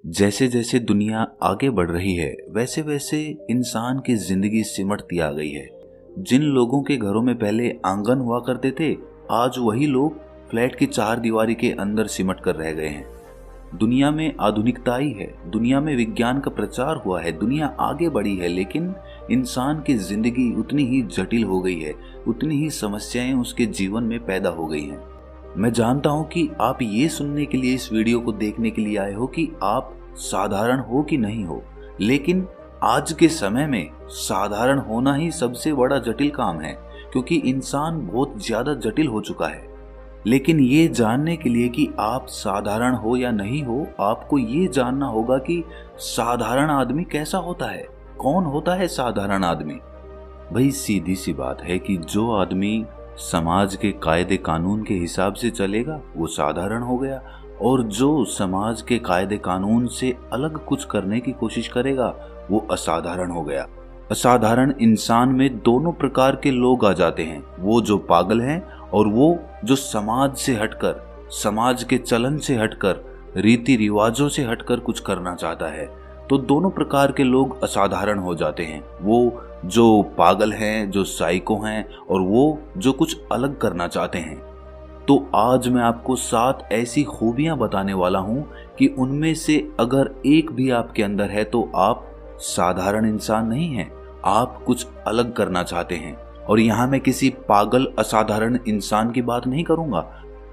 जैसे जैसे दुनिया आगे बढ़ रही है वैसे वैसे इंसान की जिंदगी सिमटती आ गई है। जिन लोगों के घरों में पहले आंगन हुआ करते थे, आज वही लोग फ्लैट की चार दीवारी के अंदर सिमट कर रह गए हैं। दुनिया में आधुनिकता आई है, दुनिया में विज्ञान का प्रचार हुआ है, दुनिया आगे बढ़ी है, लेकिन इंसान की जिंदगी उतनी ही जटिल हो गई है, उतनी ही समस्याएं उसके जीवन में पैदा हो गई हैं। मैं जानता हूं कि आप ये सुनने के लिए इस वीडियो को देखने के लिए आए हो कि आप साधारण हो कि नहीं हो, लेकिन आज के समय में साधारण होना ही सबसे बड़ा जटिल काम है, क्योंकि इंसान बहुत ज्यादा जटिल हो चुका है। लेकिन ये जानने के लिए कि आप साधारण हो या नहीं हो, आपको ये जानना होगा कि साधारण आदमी कैसा होता है, कौन होता है साधारण आदमी। भाई सीधी सी बात है कि जो आदमी समाज के कायदे कानून के हिसाब से चलेगा वो साधारण हो गया, और जो समाज के कायदे कानून से अलग कुछ करने की कोशिश करेगा वो असाधारण हो गया। असाधारण इंसान में दोनों प्रकार के लोग आ जाते हैं, वो जो पागल हैं और वो जो समाज से हटकर, समाज के चलन से हटकर, रीति रिवाजों से हटकर कुछ करना चाहता है। तो दोनों प्रकार के लोग असाधारण हो जाते हैं, वो जो पागल हैं, जो साइको हैं, और वो जो कुछ अलग करना चाहते हैं। तो आज मैं आपको 7 ऐसी खूबियां बताने वाला हूं कि उनमें से अगर एक भी आपके अंदर है तो आप साधारण इंसान नहीं हैं, आप कुछ अलग करना चाहते हैं। और यहां मैं किसी पागल असाधारण इंसान की बात नहीं करूंगा,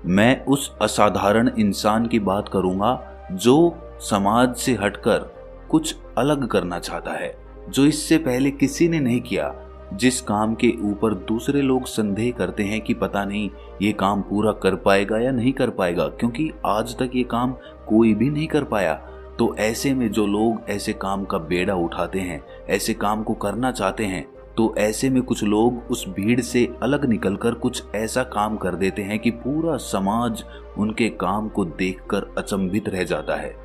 मैं उस असाधारण इंसान की बात करूंगा जो समाज से हटकर कुछ अलग करना चाहता है, जो इससे पहले किसी ने नहीं किया, जिस काम के ऊपर दूसरे लोग संदेह करते हैं कि पता नहीं ये काम पूरा कर पाएगा या नहीं कर पाएगा, क्योंकि आज तक ये काम कोई भी नहीं कर पाया। तो ऐसे में जो लोग ऐसे काम का बेड़ा उठाते हैं, ऐसे काम को करना चाहते हैं, तो ऐसे में कुछ लोग उस भीड़ से अलग निकलकर कुछ ऐसा काम कर देते हैं कि पूरा समाज उनके काम को देखकर अचंभित रह जाता है।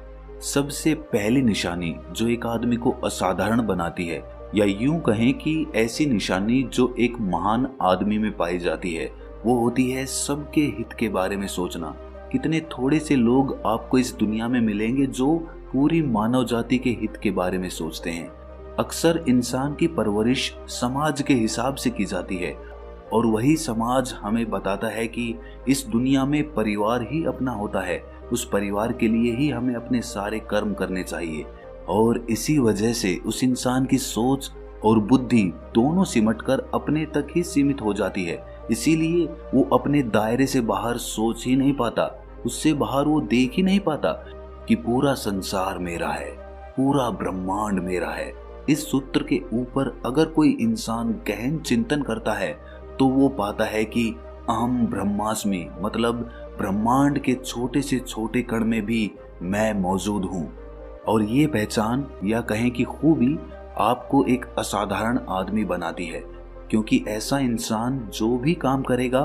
सबसे पहली निशानी जो एक आदमी को असाधारण बनाती है, या यूं कहें कि ऐसी निशानी जो एक महान आदमी में पाई जाती है, वो होती है सबके हित के बारे में सोचना। कितने थोड़े से लोग आपको इस दुनिया में मिलेंगे जो पूरी मानव जाति के हित के बारे में सोचते हैं। अक्सर इंसान की परवरिश समाज के हिसाब से की जाती है, और वही समाज हमें बताता है कि इस दुनिया में परिवार ही अपना होता है, उस परिवार के लिए ही हमें अपने सारे कर्म करने चाहिए। और इसी वजह से उस इंसान की सोच और बुद्धि दोनों सिमटकर अपने तक ही सीमित हो जाती है। इसीलिए वो अपने दायरे से बाहर सोच ही नहीं पाता, उससे बाहर वो देख ही नहीं पाता कि पूरा संसार मेरा है, पूरा ब्रह्मांड मेरा है। इस सूत्र के ऊपर अगर कोई इंसान गहन चिंतन करता है तो वो पाता है कि अहम ब्रह्मास्मि, मतलब ब्रह्मांड के छोटे से छोटे कण में भी मैं मौजूद हूँ। और ये पहचान या कहें कि खूबी आपको एक असाधारण आदमी बनाती है, क्योंकि ऐसा इंसान जो भी काम करेगा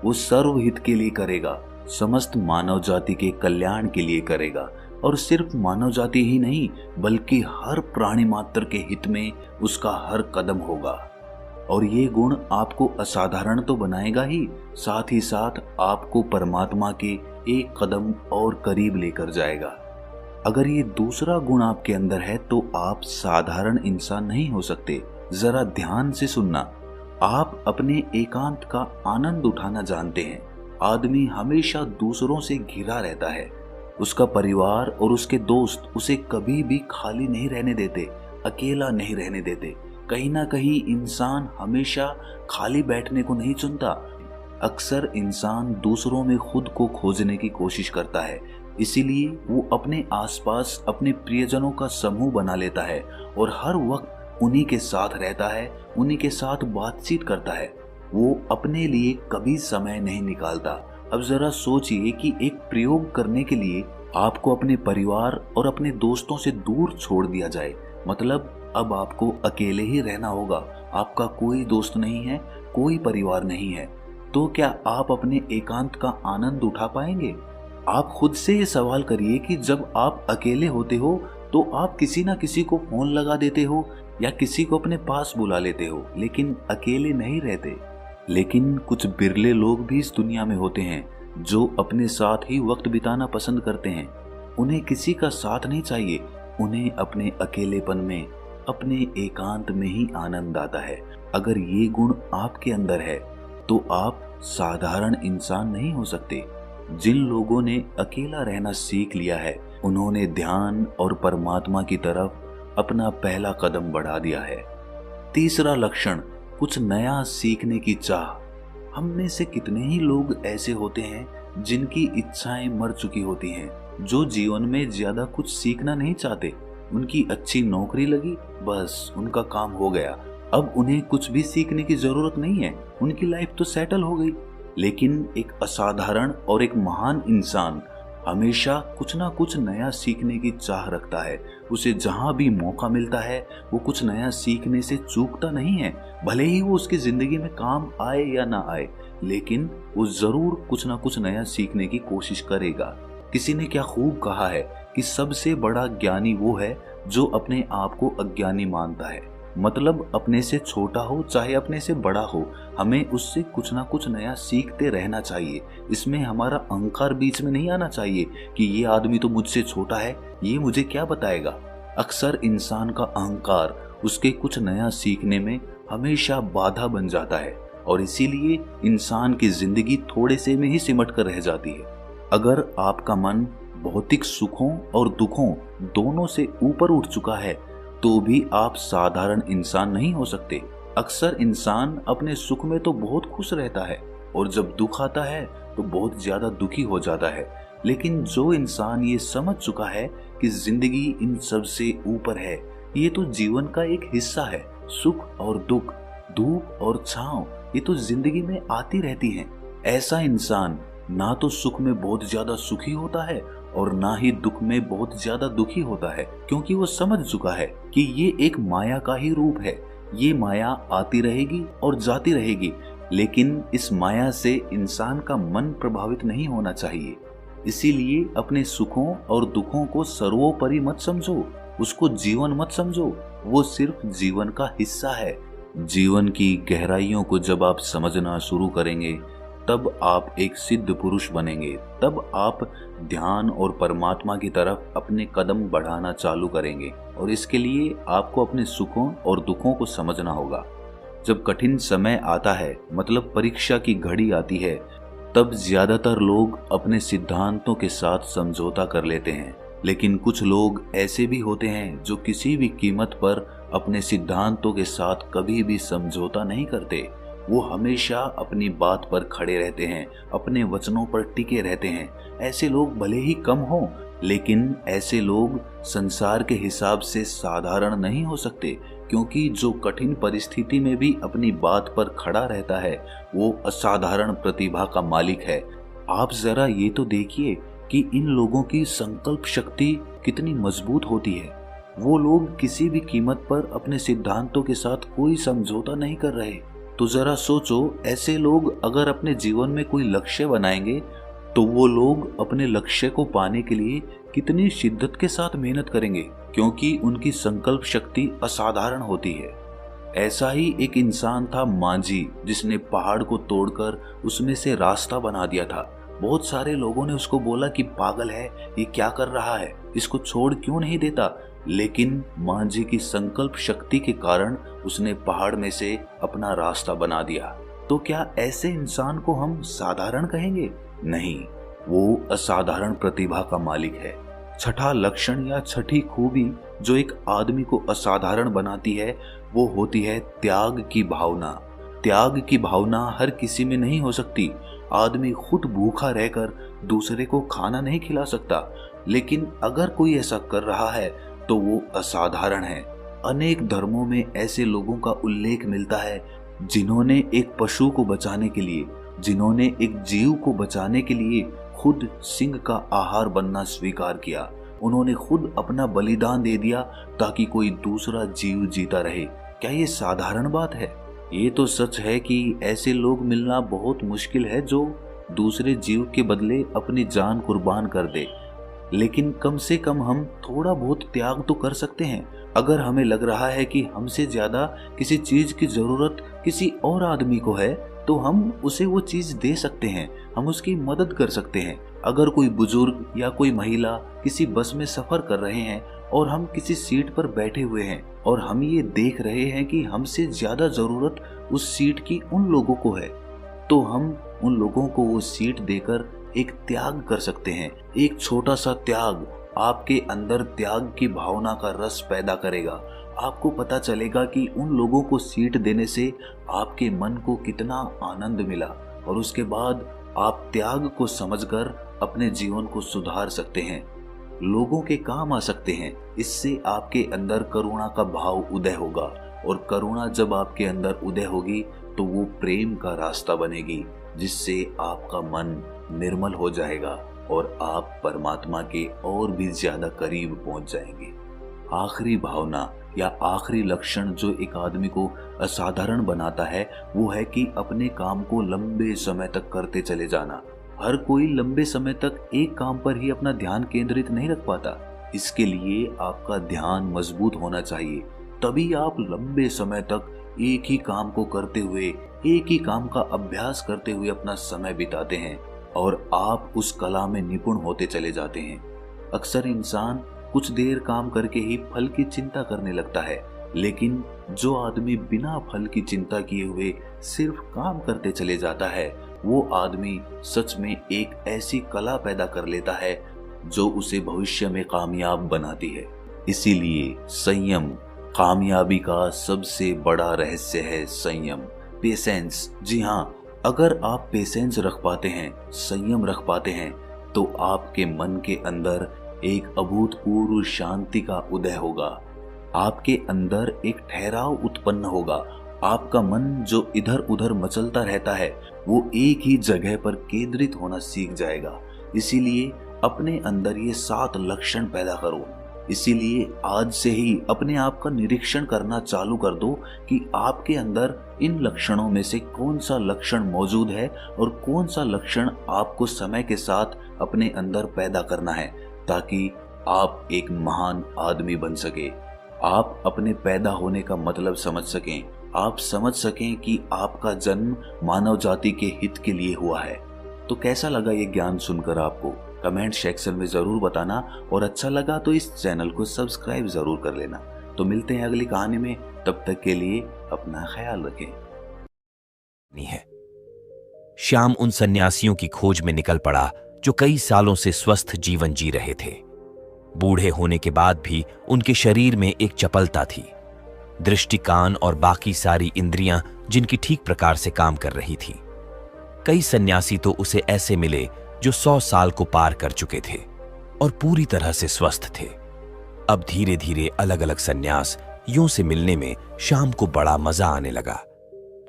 वो सर्वहित के लिए करेगा, समस्त मानव जाति के कल्याण के लिए करेगा, और सिर्फ मानव जाति ही नहीं बल्कि हर प्राणी मात्र के हित में उसका हर कदम होगा। और ये गुण आपको असाधारण तो बनाएगा ही, साथ ही साथ आपको परमात्मा के एक कदम और करीब लेकर जाएगा। अगर ये दूसरा गुण आपके अंदर है तो आप साधारण इंसान नहीं हो सकते। जरा ध्यान से सुनना, आप अपने एकांत का आनंद उठाना जानते हैं। आदमी हमेशा दूसरों से घिरा रहता है, उसका परिवार और उसके दोस्त उसे कभी भी खाली नहीं रहने देते, अकेला नहीं रहने देते। कहीं ना कहीं इंसान हमेशा खाली बैठने को नहीं चुनता। अक्सर इंसान दूसरों में खुद को खोजने की कोशिश करता है, इसीलिए वो अपने आसपास अपने प्रियजनों का समूह बना लेता है और हर वक्त उन्हीं के साथ रहता है, उन्हीं के साथ बातचीत करता है। वो अपने लिए कभी समय नहीं निकालता। अब जरा सोचिए कि एक प्रयोग करने के लिए आपको अपने परिवार और अपने दोस्तों से दूर छोड़ दिया जाए, मतलब अब आपको अकेले ही रहना होगा, आपका कोई दोस्त नहीं है, कोई परिवार नहीं है, तो क्या आप अपने एकांत का आनंद उठा पाएंगे? आप खुद से ये सवाल करिए कि जब आप अकेले होते हो तो आप किसी ना किसी को फोन लगा देते हो या किसी को अपने पास बुला लेते हो, लेकिन अकेले नहीं रहते। लेकिन कुछ बिरले लोग भी इस दुनिया में होते हैं जो अपने साथ ही वक्त बिताना पसंद करते हैं। उन्हें किसी का साथ नहीं चाहिए, उन्हें अपने अकेलेपन में, अपने एकांत में ही आनंद आता है। अगर ये गुण आपके अंदर है तो आप साधारण इंसान नहीं हो सकते। जिन लोगों ने अकेला रहना सीख लिया है, उन्होंने ध्यान और परमात्मा की तरफ अपना पहला कदम बढ़ा दिया है। तीसरा लक्षण, कुछ नया सीखने की चाह। हम में से कितने ही लोग ऐसे होते हैं जिनकी इच्छाएं मर चुकी होती हैं, जो जीवन में ज्यादा कुछ सीखना नहीं चाहते। उनकी अच्छी नौकरी लगी, बस उनका काम हो गया, अब उन्हें कुछ भी सीखने की जरूरत नहीं है, उनकी लाइफ तो सेटल हो गई। लेकिन एक असाधारण और एक महान इंसान हमेशा कुछ ना कुछ नया सीखने की चाह रखता है। उसे जहां भी मौका मिलता है वो कुछ नया सीखने से चूकता नहीं है। भले ही वो उसकी जिंदगी में काम आए या ना आए, लेकिन वो जरूर कुछ ना कुछ नया सीखने की कोशिश करेगा। किसी ने क्या खूब कहा है कि सबसे बड़ा ज्ञानी वो है जो अपने आप को अज्ञानी मानता है। मतलब अपने से छोटा हो चाहे अपने से बड़ा हो, हमें उससे कुछ ना कुछ नया सीखते रहना चाहिए। इसमें हमारा अहंकार बीच में नहीं आना चाहिए कि ये आदमी तो मुझसे छोटा है, ये मुझे क्या बताएगा। अक्सर इंसान का अहंकार उसके कुछ नया सीखने में हमेशा बाधा बन जाता है और इसीलिए इंसान की जिंदगी थोड़े से में ही सिमट कर रह जाती है। अगर आपका मन भौतिक सुखों और दुखों दोनों से ऊपर उठ चुका है तो भी आप साधारण इंसान नहीं हो सकते। अक्सर इंसान अपने सुख में तो बहुत खुश रहता है और जब दुख आता है तो बहुत ज्यादा दुखी हो जाता है। लेकिन जो इंसान ये समझ चुका है कि जिंदगी इन सब से ऊपर है, ये तो जीवन का एक हिस्सा है, सुख और दुख, धूप और छांव, ये तो जिंदगी में आती रहती हैं। ऐसा इंसान ना तो सुख में बहुत ज्यादा सुखी होता है और ना ही दुख में बहुत ज्यादा दुखी होता है, क्योंकि वो समझ चुका है कि ये एक माया का ही रूप है। ये माया आती रहेगी और जाती रहेगी, लेकिन इस माया से इंसान का मन प्रभावित नहीं होना चाहिए। इसीलिए अपने सुखों और दुखों को सर्वोपरि मत समझो, उसको जीवन मत समझो, वो सिर्फ जीवन का हिस्सा है। जीवन की गहराइयों को जब आप समझना शुरू करेंगे तब आप एक सिद्ध पुरुष बनेंगे, तब आप ध्यान और परमात्मा की तरफ अपने कदम बढ़ाना चालू करेंगे। और इसके लिए आपको अपने सुखों और दुखों को समझना होगा। जब कठिन समय आता है, मतलब परीक्षा की घड़ी आती है, तब ज्यादातर लोग अपने सिद्धांतों के साथ समझौता कर लेते हैं। लेकिन कुछ लोग ऐसे भी होते हैं जो किसी भी कीमत पर अपने सिद्धांतों के साथ कभी भी समझौता नहीं करते। वो हमेशा अपनी बात पर खड़े रहते हैं, अपने वचनों पर टिके रहते हैं। ऐसे लोग भले ही कम हों, लेकिन ऐसे लोग संसार के हिसाब से साधारण नहीं हो सकते, क्योंकि जो कठिन परिस्थिति में भी अपनी बात पर खड़ा रहता है वो असाधारण प्रतिभा का मालिक है। आप जरा ये तो देखिए कि इन लोगों की संकल्प शक्ति कितनी मजबूत होती है। वो लोग किसी भी कीमत पर अपने सिद्धांतों के साथ कोई समझौता नहीं कर रहे। तो जरा सोचो, ऐसे लोग अगर अपने जीवन में कोई लक्ष्य बनाएंगे तो वो लोग अपने लक्ष्य को पाने के लिए कितनी शिद्दत के साथ मेहनत करेंगे, क्योंकि उनकी संकल्प शक्ति असाधारण होती है। ऐसा ही एक इंसान था मांझी, जिसने पहाड़ को तोड़कर उसमें से रास्ता बना दिया था। बहुत सारे लोगों ने उसको बोला कि पागल है, ये क्या कर रहा है, इसको छोड़ क्यों नहीं देता। लेकिन मांझी की संकल्प शक्ति के कारण उसने पहाड़ में से अपना रास्ता बना दिया। तो क्या ऐसे इंसान को हम साधारण कहेंगे? नहीं, वो असाधारण प्रतिभा का मालिक है। छठा लक्षण या छठी खूबी जो एक आदमी को असाधारण बनाती है वो होती है त्याग की भावना। त्याग की भावना हर किसी में नहीं हो सकती। आदमी खुद भूखा रहकर दूसरे को खाना नहीं खिला सकता, लेकिन अगर कोई ऐसा कर रहा है तो वो असाधारण है। अनेक धर्मों में ऐसे लोगों का उल्लेख मिलता है जिन्होंने एक पशु को बचाने के लिए, जिन्होंने एक जीव को बचाने के लिए खुद सिंह का आहार बनना स्वीकार किया। उन्होंने खुद अपना बलिदान दे दिया ताकि कोई दूसरा जीव जीता रहे। क्या ये साधारण बात है? ये तो सच है कि ऐसे लोग मिलना बहुत मुश्किल है जो दूसरे जीव के बदले अपनी जान कुर्बान कर दे। लेकिन कम से कम हम थोड़ा बहुत त्याग तो कर सकते हैं। अगर हमें लग रहा है कि हमसे ज्यादा किसी चीज की जरूरत किसी और आदमी को है तो हम उसे वो चीज दे सकते हैं, हम उसकी मदद कर सकते हैं। अगर कोई बुजुर्ग या कोई महिला किसी बस में सफर कर रहे हैं और हम किसी सीट पर बैठे हुए हैं और हम ये देख रहे हैं कि हमसे ज्यादा जरूरत उस सीट की उन लोगों को है, तो हम उन लोगों को वो सीट देकर एक त्याग कर सकते हैं। एक छोटा सा त्याग आपके अंदर त्याग की भावना का रस पैदा करेगा। आपको पता चलेगा कि उन लोगों को सीट देने से आपके मन को कितना आनंद मिला, और उसके बाद आप त्याग को समझकर अपने जीवन को सुधार सकते हैं, लोगों के काम आ सकते हैं। इससे आपके अंदर करुणा का भाव उदय होगा, और करुणा जब आपके अंदर उदय होगी तो वो प्रेम का रास्ता बनेगी, जिससे आपका मन निर्मल हो जाएगा और आप परमात्मा के और भी ज्यादा करीब पहुंच जाएंगे। आखिरी भावना या आखिरी लक्षण जो एक आदमी को असाधारण बनाता है वो है कि अपने काम को लंबे समय तक करते चले जाना। हर कोई लंबे समय तक एक काम पर ही अपना ध्यान केंद्रित नहीं रख पाता। इसके लिए आपका ध्यान मजबूत होना चाहिए, तभी आप लंबे समय तक एक ही काम को करते हुए, एक ही काम का अभ्यास करते हुए अपना समय बिताते हैं और आप उस कला में निपुण होते चले जाते हैं। अक्सर इंसान कुछ देर काम करके ही फल की चिंता करने लगता है, लेकिन जो आदमी बिना फल की चिंता किए हुए सिर्फ काम करते चले जाता है, वो आदमी सच में एक ऐसी कला पैदा कर लेता है जो उसे भविष्य में कामयाब बनाती है। इसीलिए संयम कामयाबी का सबसे बड़ा रहस्य है। संयम, पेशेंस। जी हाँ, अगर आप पेशेंस रख पाते हैं, संयम रख पाते हैं, तो आपके मन के अंदर एक अभूतपूर्व शांति का उदय होगा। आपके अंदर एक ठहराव उत्पन्न होगा। आपका मन जो इधर उधर मचलता रहता है वो एक ही जगह पर केंद्रित होना सीख जाएगा। इसीलिए अपने अंदर ये 7 लक्षण पैदा करो। इसीलिए आज से ही अपने आप का निरीक्षण करना चालू कर दो कि आपके अंदर इन लक्षणों में से कौन सा लक्षण मौजूद है और कौन सा लक्षण आपको समय के साथ अपने अंदर पैदा करना है, ताकि आप एक महान आदमी बन सके। आप अपने पैदा होने का मतलब समझ सकें, आप समझ सकें कि आपका जन्म मानव जाति के हित के लिए हुआ है। तो कैसा लगा ये ज्ञान सुनकर आपको? कमेंट सेक्शन में जरूर बताना, और अच्छा लगा तो इस चैनल को सब्सक्राइब जरूर कर लेना। तो मिलते हैं अगली कहानी में, तब तक के लिए अपना ख्याल रखें। श्याम उन सन्यासियों की खोज में निकल पड़ा जो कई सालों से स्वस्थ जीवन जी रहे थे। बूढ़े होने के बाद भी उनके शरीर में एक चपलता थी, दृष्टि, कान और बाकी सारी इंद्रियां जिनकी ठीक प्रकार से काम कर रही थी। कई सन्यासी तो उसे ऐसे मिले जो 100 साल को पार कर चुके थे और पूरी तरह से स्वस्थ थे। अब धीरे धीरे अलग अलग सन्यासियों से मिलने में श्याम को बड़ा मजा आने लगा,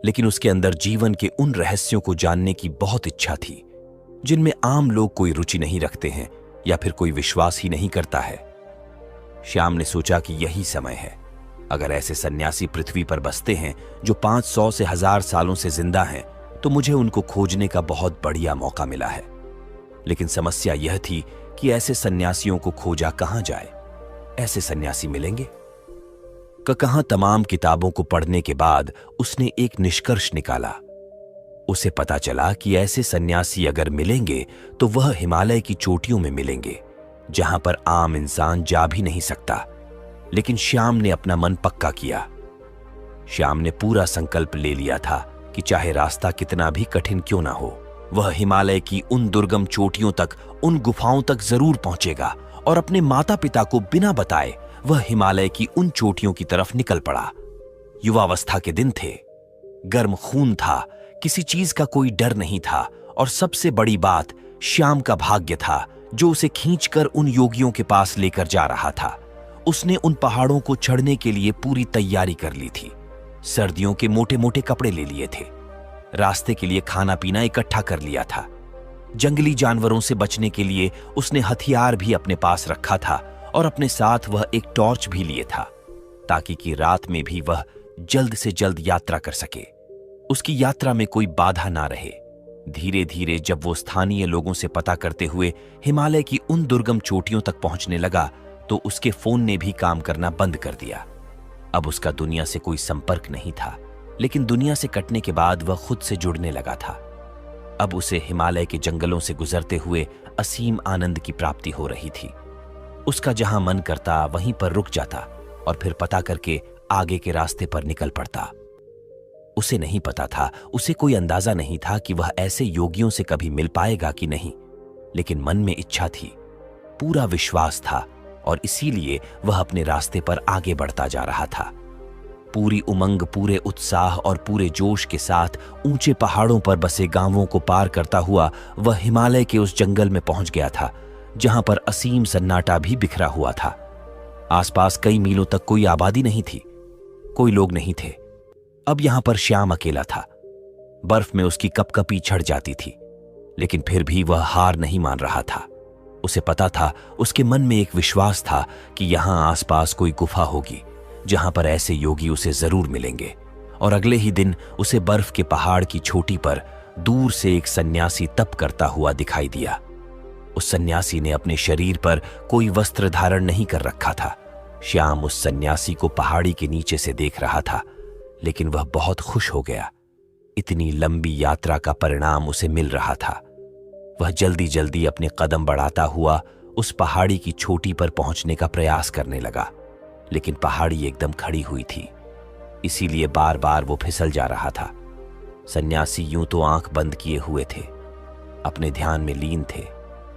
लेकिन उसके अंदर जीवन के उन रहस्यों को जानने की बहुत इच्छा थी जिनमें आम लोग कोई रुचि नहीं रखते हैं या फिर कोई विश्वास ही नहीं करता है। श्याम ने सोचा कि यही समय है। अगर ऐसे सन्यासी पृथ्वी पर बसते हैं जो 500 से 1000 सालों से जिंदा हैं, तो मुझे उनको खोजने का बहुत बढ़िया मौका मिला है। लेकिन समस्या यह थी कि ऐसे सन्यासियों को खोजा कहां जाए? ऐसे सन्यासी मिलेंगे कहां? तमाम किताबों को पढ़ने के बाद उसने एक निष्कर्ष निकाला। उसे पता चला कि ऐसे सन्यासी अगर मिलेंगे तो वह हिमालय की चोटियों में मिलेंगे, जहां पर आम इंसान जा भी नहीं सकता। लेकिन श्याम ने अपना मन पक्का किया। श्याम ने पूरा संकल्प ले लिया था कि चाहे रास्ता कितना भी कठिन क्यों ना हो, वह हिमालय की उन दुर्गम चोटियों तक, उन गुफाओं तक जरूर पहुंचेगा, और अपने माता पिता को बिना बताए वह हिमालय की उन चोटियों की तरफ निकल पड़ा। युवावस्था के दिन थे, गर्म खून था, किसी चीज का कोई डर नहीं था, और सबसे बड़ी बात श्याम का भाग्य था जो उसे खींचकर उन योगियों के पास लेकर जा रहा था। उसने उन पहाड़ों को चढ़ने के लिए पूरी तैयारी कर ली थी। सर्दियों के मोटे मोटे कपड़े ले लिए थे, रास्ते के लिए खाना पीना इकट्ठा कर लिया था। जंगली जानवरों से बचने के लिए उसने हथियार भी अपने पास रखा था, और अपने साथ वह एक टॉर्च भी लिए था, ताकि कि रात में भी वह जल्द से जल्द यात्रा कर सके, उसकी यात्रा में कोई बाधा ना रहे। धीरे धीरे जब वो स्थानीय लोगों से पता करते हुए हिमालय की उन दुर्गम चोटियों तक पहुंचने लगा, तो उसके फोन ने भी काम करना बंद कर दिया। अब उसका दुनिया से कोई संपर्क नहीं था, लेकिन दुनिया से कटने के बाद वह खुद से जुड़ने लगा था। अब उसे हिमालय के जंगलों से गुजरते हुए असीम आनंद की प्राप्ति हो रही थी। उसका जहां मन करता वहीं पर रुक जाता और फिर पता करके आगे के रास्ते पर निकल पड़ता। उसे नहीं पता था, उसे कोई अंदाजा नहीं था कि वह ऐसे योगियों से कभी मिल पाएगा कि नहीं, लेकिन मन में इच्छा थी, पूरा विश्वास था और इसीलिए वह अपने रास्ते पर आगे बढ़ता जा रहा था। पूरी उमंग, पूरे उत्साह और पूरे जोश के साथ ऊंचे पहाड़ों पर बसे गांवों को पार करता हुआ वह हिमालय के उस जंगल में पहुंच गया था जहां पर असीम सन्नाटा भी बिखरा हुआ था। आसपास कई मीलों तक कोई आबादी नहीं थी, कोई लोग नहीं थे। अब यहां पर श्याम अकेला था। बर्फ में उसकी कपकपी छड़ जाती थी, लेकिन फिर भी वह हार नहीं मान रहा था। उसे पता था, उसके मन में एक विश्वास था कि यहां आसपास कोई गुफा होगी जहां पर ऐसे योगी उसे जरूर मिलेंगे। और अगले ही दिन उसे बर्फ के पहाड़ की चोटी पर दूर से एक सन्यासी तप करता हुआ दिखाई दिया। उस सन्यासी ने अपने शरीर पर कोई वस्त्र धारण नहीं कर रखा था। श्याम उस सन्यासी को पहाड़ी के नीचे से देख रहा था, लेकिन वह बहुत खुश हो गया। इतनी लंबी यात्रा का परिणाम उसे मिल रहा था। वह जल्दी जल्दी अपने कदम बढ़ाता हुआ उस पहाड़ी की चोटी पर पहुंचने का प्रयास करने लगा, लेकिन पहाड़ी एकदम खड़ी हुई थी, इसीलिए बार बार वो फिसल जा रहा था। सन्यासी यूं तो आंख बंद किए हुए थे, अपने ध्यान में लीन थे,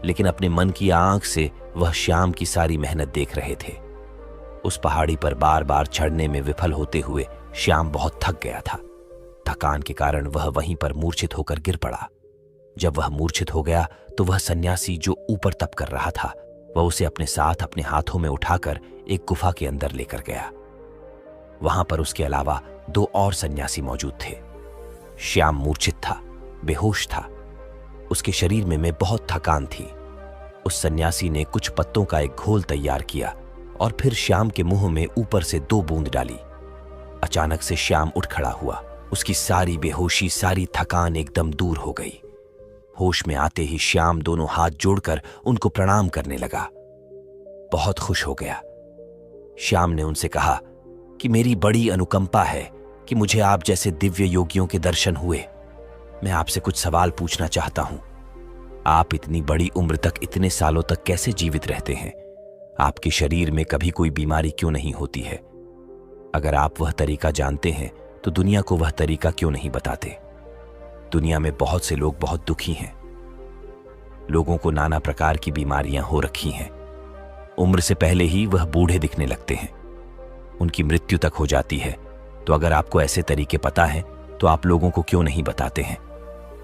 लेकिन अपने मन की आंख से वह श्याम की सारी मेहनत देख रहे थे। उस पहाड़ी पर बार बार चढ़ने में विफल होते हुए श्याम बहुत थक गया था। थकान के कारण वह वहीं पर मूर्छित होकर गिर पड़ा। जब वह मूर्छित हो गया तो वह सन्यासी जो ऊपर तप कर रहा था, वह उसे अपने साथ अपने हाथों में उठाकर एक गुफा के अंदर लेकर गया। वहां पर उसके अलावा 2 और सन्यासी मौजूद थे। श्याम मूर्छित था, बेहोश था, उसके शरीर में बहुत थकान थी। उस सन्यासी ने कुछ पत्तों का एक घोल तैयार किया और फिर श्याम के मुंह में ऊपर से 2 बूंद डाली। अचानक से श्याम उठ खड़ा हुआ। उसकी सारी बेहोशी, सारी थकान एकदम दूर हो गई। होश में आते ही श्याम दोनों हाथ जोड़कर उनको प्रणाम करने लगा। बहुत खुश हो गया। श्याम ने उनसे कहा कि मेरी बड़ी अनुकंपा है कि मुझे आप जैसे दिव्य योगियों के दर्शन हुए। मैं आपसे कुछ सवाल पूछना चाहता हूं। आप इतनी बड़ी उम्र तक, इतने सालों तक कैसे जीवित रहते हैं? आपके शरीर में कभी कोई बीमारी क्यों नहीं होती है? अगर आप वह तरीका जानते हैं तो दुनिया को वह तरीका क्यों नहीं बताते? दुनिया में बहुत से लोग बहुत दुखी हैं। लोगों को नाना प्रकार की बीमारियां हो रखी हैं। उम्र से पहले ही वह बूढ़े दिखने लगते हैं, उनकी मृत्यु तक हो जाती है। तो अगर आपको ऐसे तरीके पता है तो आप लोगों को क्यों नहीं बताते हैं?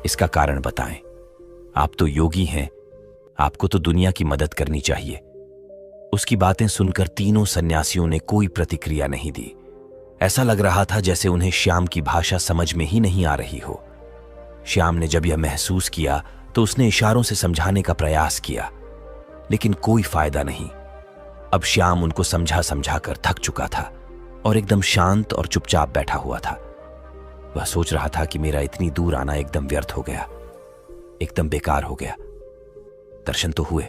इसका कारण बताएं। आप तो योगी हैं, आपको तो दुनिया की मदद करनी चाहिए। उसकी बातें सुनकर तीनों सन्यासियों ने कोई प्रतिक्रिया नहीं दी। ऐसा लग रहा था जैसे उन्हें श्याम की भाषा समझ में ही नहीं आ रही हो। श्याम ने जब यह महसूस किया तो उसने इशारों से समझाने का प्रयास किया, लेकिन कोई फायदा नहीं। अब श्याम उनको समझा समझा कर थक चुका था और एकदम शांत और चुपचाप बैठा हुआ था। वह सोच रहा था कि मेरा इतनी दूर आना एकदम व्यर्थ हो गया, एकदम बेकार हो गया। दर्शन तो हुए,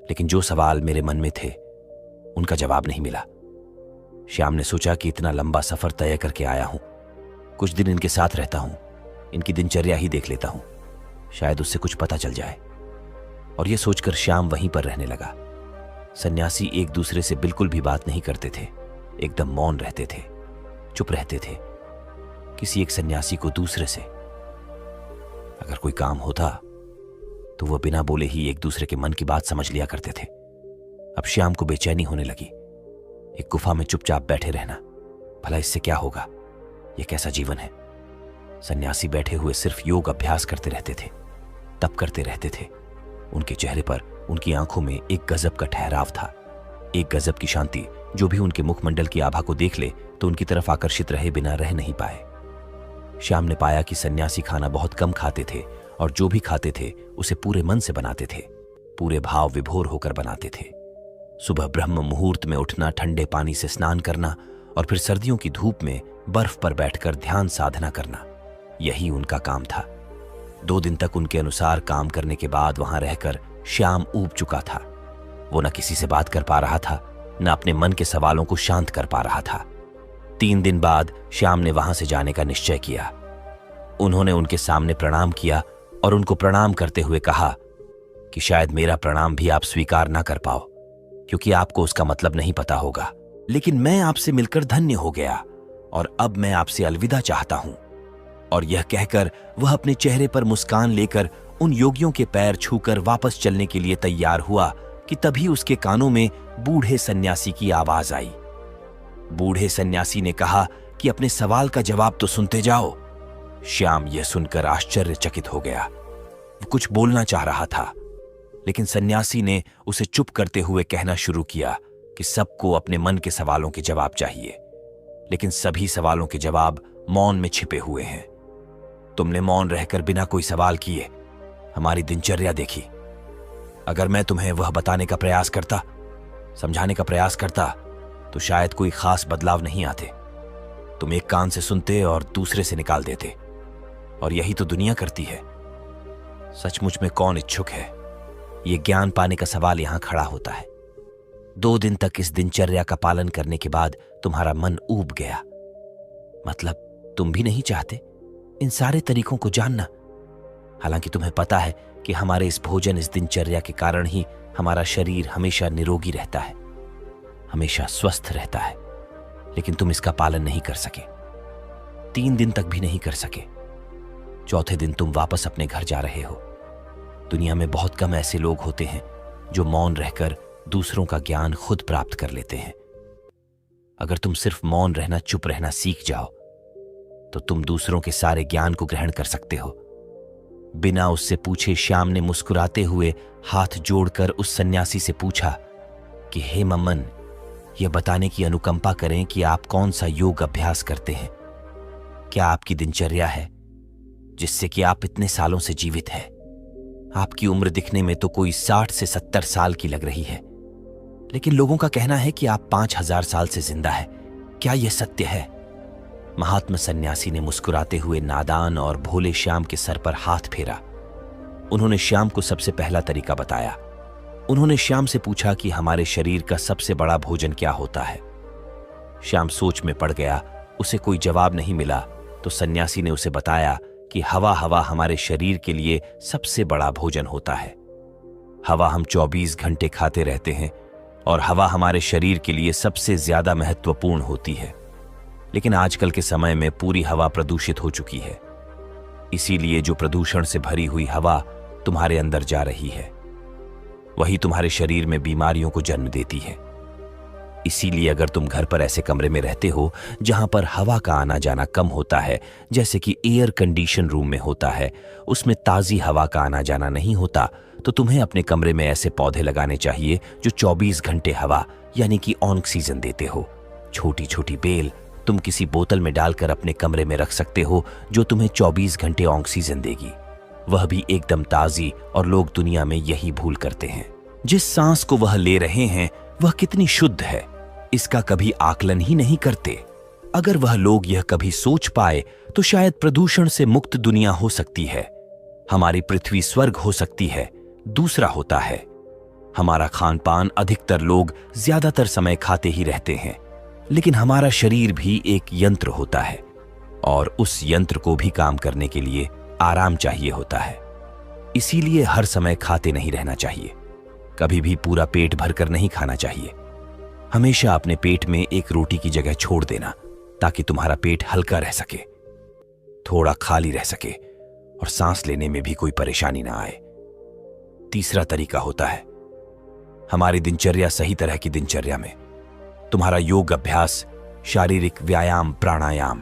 लेकिन जो सवाल मेरे मन में थे उनका जवाब नहीं मिला। श्याम ने सोचा कि इतना लंबा सफर तय करके आया हूं, कुछ दिन इनके साथ रहता हूं, इनकी दिनचर्या ही देख लेता हूं, शायद उससे कुछ पता चल जाए। और यह सोचकर श्याम वहीं पर रहने लगा। सन्यासी एक दूसरे से बिल्कुल भी बात नहीं करते थे, एकदम मौन रहते थे, चुप रहते थे। किसी एक सन्यासी को दूसरे से अगर कोई काम होता तो वह बिना बोले ही एक दूसरे के मन की बात समझ लिया करते थे। अब श्याम को बेचैनी होने लगी। एक गुफा में चुपचाप बैठे रहना, भला इससे क्या होगा? यह कैसा जीवन है? सन्यासी बैठे हुए सिर्फ योग अभ्यास करते रहते थे, तप करते रहते थे। उनके चेहरे पर, उनकी आंखों में एक गजब का ठहराव था, एक गजब की शांति। जो भी उनके मुखमंडल की आभा को देख ले तो उनकी तरफ आकर्षित रहे बिना रह नहीं पाए। श्याम ने पाया कि सन्यासी खाना बहुत कम खाते थे और जो भी खाते थे उसे पूरे मन से बनाते थे, पूरे भाव विभोर होकर बनाते थे। सुबह ब्रह्म मुहूर्त में उठना, ठंडे पानी से स्नान करना और फिर सर्दियों की धूप में बर्फ पर बैठकर ध्यान साधना करना, यही उनका काम था। 2 दिन तक उनके अनुसार काम करने के बाद वहां रहकर श्याम ऊब चुका था। वो न किसी से बात कर पा रहा था, न अपने मन के सवालों को शांत कर पा रहा था। 3 दिन बाद श्याम ने वहां से जाने का निश्चय किया। उन्होंने उनके सामने प्रणाम किया और उनको प्रणाम करते हुए कहा कि शायद मेरा प्रणाम भी आप स्वीकार ना कर पाओ, क्योंकि आपको उसका मतलब नहीं पता होगा। लेकिन मैं आपसे मिलकर धन्य हो गया और अब मैं आपसे अलविदा चाहता हूं। और यह कहकर वह अपने चेहरे पर मुस्कान लेकर उन योगियों के पैर छूकर वापस चलने के लिए तैयार हुआ कि तभी उसके कानों में बूढ़े सन्यासी की आवाज आई। बूढ़े सन्यासी ने कहा कि अपने सवाल का जवाब तो सुनते जाओ। श्याम यह सुनकर आश्चर्यचकित हो गया। वो कुछ बोलना चाह रहा था, लेकिन सन्यासी ने उसे चुप करते हुए कहना शुरू किया कि सबको अपने मन के सवालों के जवाब चाहिए, लेकिन सभी सवालों के जवाब मौन में छिपे हुए हैं। तुमने मौन रहकर बिना कोई सवाल किए हमारी दिनचर्या देखी। अगर मैं तुम्हें वह बताने का प्रयास करता, समझाने का प्रयास करता, तो शायद कोई खास बदलाव नहीं आते। तुम एक कान से सुनते और दूसरे से निकाल देते, और यही तो दुनिया करती है। सचमुच में कौन इच्छुक है? ये ज्ञान पाने का सवाल यहां खड़ा होता है। 2 दिन तक इस दिनचर्या का पालन करने के बाद तुम्हारा मन ऊब गया। मतलब तुम भी नहीं चाहते इन सारे तरीकों को जानना। हालांकि तुम्हें पता है कि हमारे इस भोजन, इस दिनचर्या के कारण ही हमारा शरीर हमेशा निरोगी रहता है, हमेशा स्वस्थ रहता है। लेकिन तुम इसका पालन नहीं कर सके, 3 दिन तक भी नहीं कर सके। चौथे दिन तुम वापस अपने घर जा रहे हो। दुनिया में बहुत कम ऐसे लोग होते हैं जो मौन रहकर दूसरों का ज्ञान खुद प्राप्त कर लेते हैं। अगर तुम सिर्फ मौन रहना, चुप रहना सीख जाओ, तो तुम दूसरों के सारे ज्ञान को ग्रहण कर सकते हो। बिना उससे पूछे श्याम ने मुस्कुराते हुए हाथ जोड़कर उस सन्यासी से पूछा कि हे मम्मन, यह बताने की अनुकंपा करें कि आप कौन सा योग अभ्यास करते हैं। क्या आपकी दिनचर्या है जिससे कि आप इतने सालों से जीवित हैं? आपकी उम्र दिखने में तो कोई 60 से 70 साल की लग रही है, लेकिन लोगों का कहना है कि आप 5000 साल से जिंदा है। क्या यह सत्य है? महात्मा सन्यासी ने मुस्कुराते हुए नादान और भोले श्याम के सर पर हाथ फेरा। उन्होंने श्याम को सबसे पहला तरीका बताया। उन्होंने श्याम से पूछा कि हमारे शरीर का सबसे बड़ा भोजन क्या होता है। श्याम सोच में पड़ गया। उसे कोई जवाब नहीं मिला तो सन्यासी ने उसे बताया कि हवा हमारे शरीर के लिए सबसे बड़ा भोजन होता है। हवा हम 24 घंटे खाते रहते हैं और हवा हमारे शरीर के लिए सबसे ज्यादा महत्वपूर्ण होती है। लेकिन आजकल के समय में पूरी हवा प्रदूषित हो चुकी है। इसीलिए जो प्रदूषण से भरी हुई हवा तुम्हारे अंदर जा रही है, वही तुम्हारे शरीर में बीमारियों को जन्म देती है। इसीलिए अगर तुम घर पर ऐसे कमरे में रहते हो जहां पर हवा का आना जाना कम होता है, जैसे कि एयर कंडीशन रूम में होता है, उसमें ताजी हवा का आना जाना नहीं होता, तो तुम्हें अपने कमरे में ऐसे पौधे लगाने चाहिए जो 24 घंटे हवा यानी कि ऑक्सीजन देते हो। छोटी छोटी बेल तुम किसी बोतल में डालकर अपने कमरे में रख सकते हो जो तुम्हें 24 घंटे ऑक्सीजन देगी, वह भी एकदम ताजी। और लोग दुनिया में यही भूल करते हैं। जिस सांस को वह ले रहे हैं वह कितनी शुद्ध है, इसका कभी आकलन ही नहीं करते। अगर वह लोग यह कभी सोच पाए तो शायद प्रदूषण से मुक्त दुनिया हो सकती है, हमारी पृथ्वी स्वर्ग हो सकती है। दूसरा होता है हमारा खान पान। अधिकतर लोग ज्यादातर समय खाते ही रहते हैं, लेकिन हमारा शरीर भी एक यंत्र होता है और उस यंत्र को भी काम करने के लिए आराम चाहिए होता है। इसीलिए हर समय खाते नहीं रहना चाहिए, कभी भी पूरा पेट भरकर नहीं खाना चाहिए। हमेशा अपने पेट में एक रोटी की जगह छोड़ देना ताकि तुम्हारा पेट हल्का रह सके, थोड़ा खाली रह सके और सांस लेने में भी कोई परेशानी ना आए। तीसरा तरीका होता है हमारी दिनचर्या सही तरह की दिनचर्या में तुम्हारा योग अभ्यास, शारीरिक व्यायाम, प्राणायाम।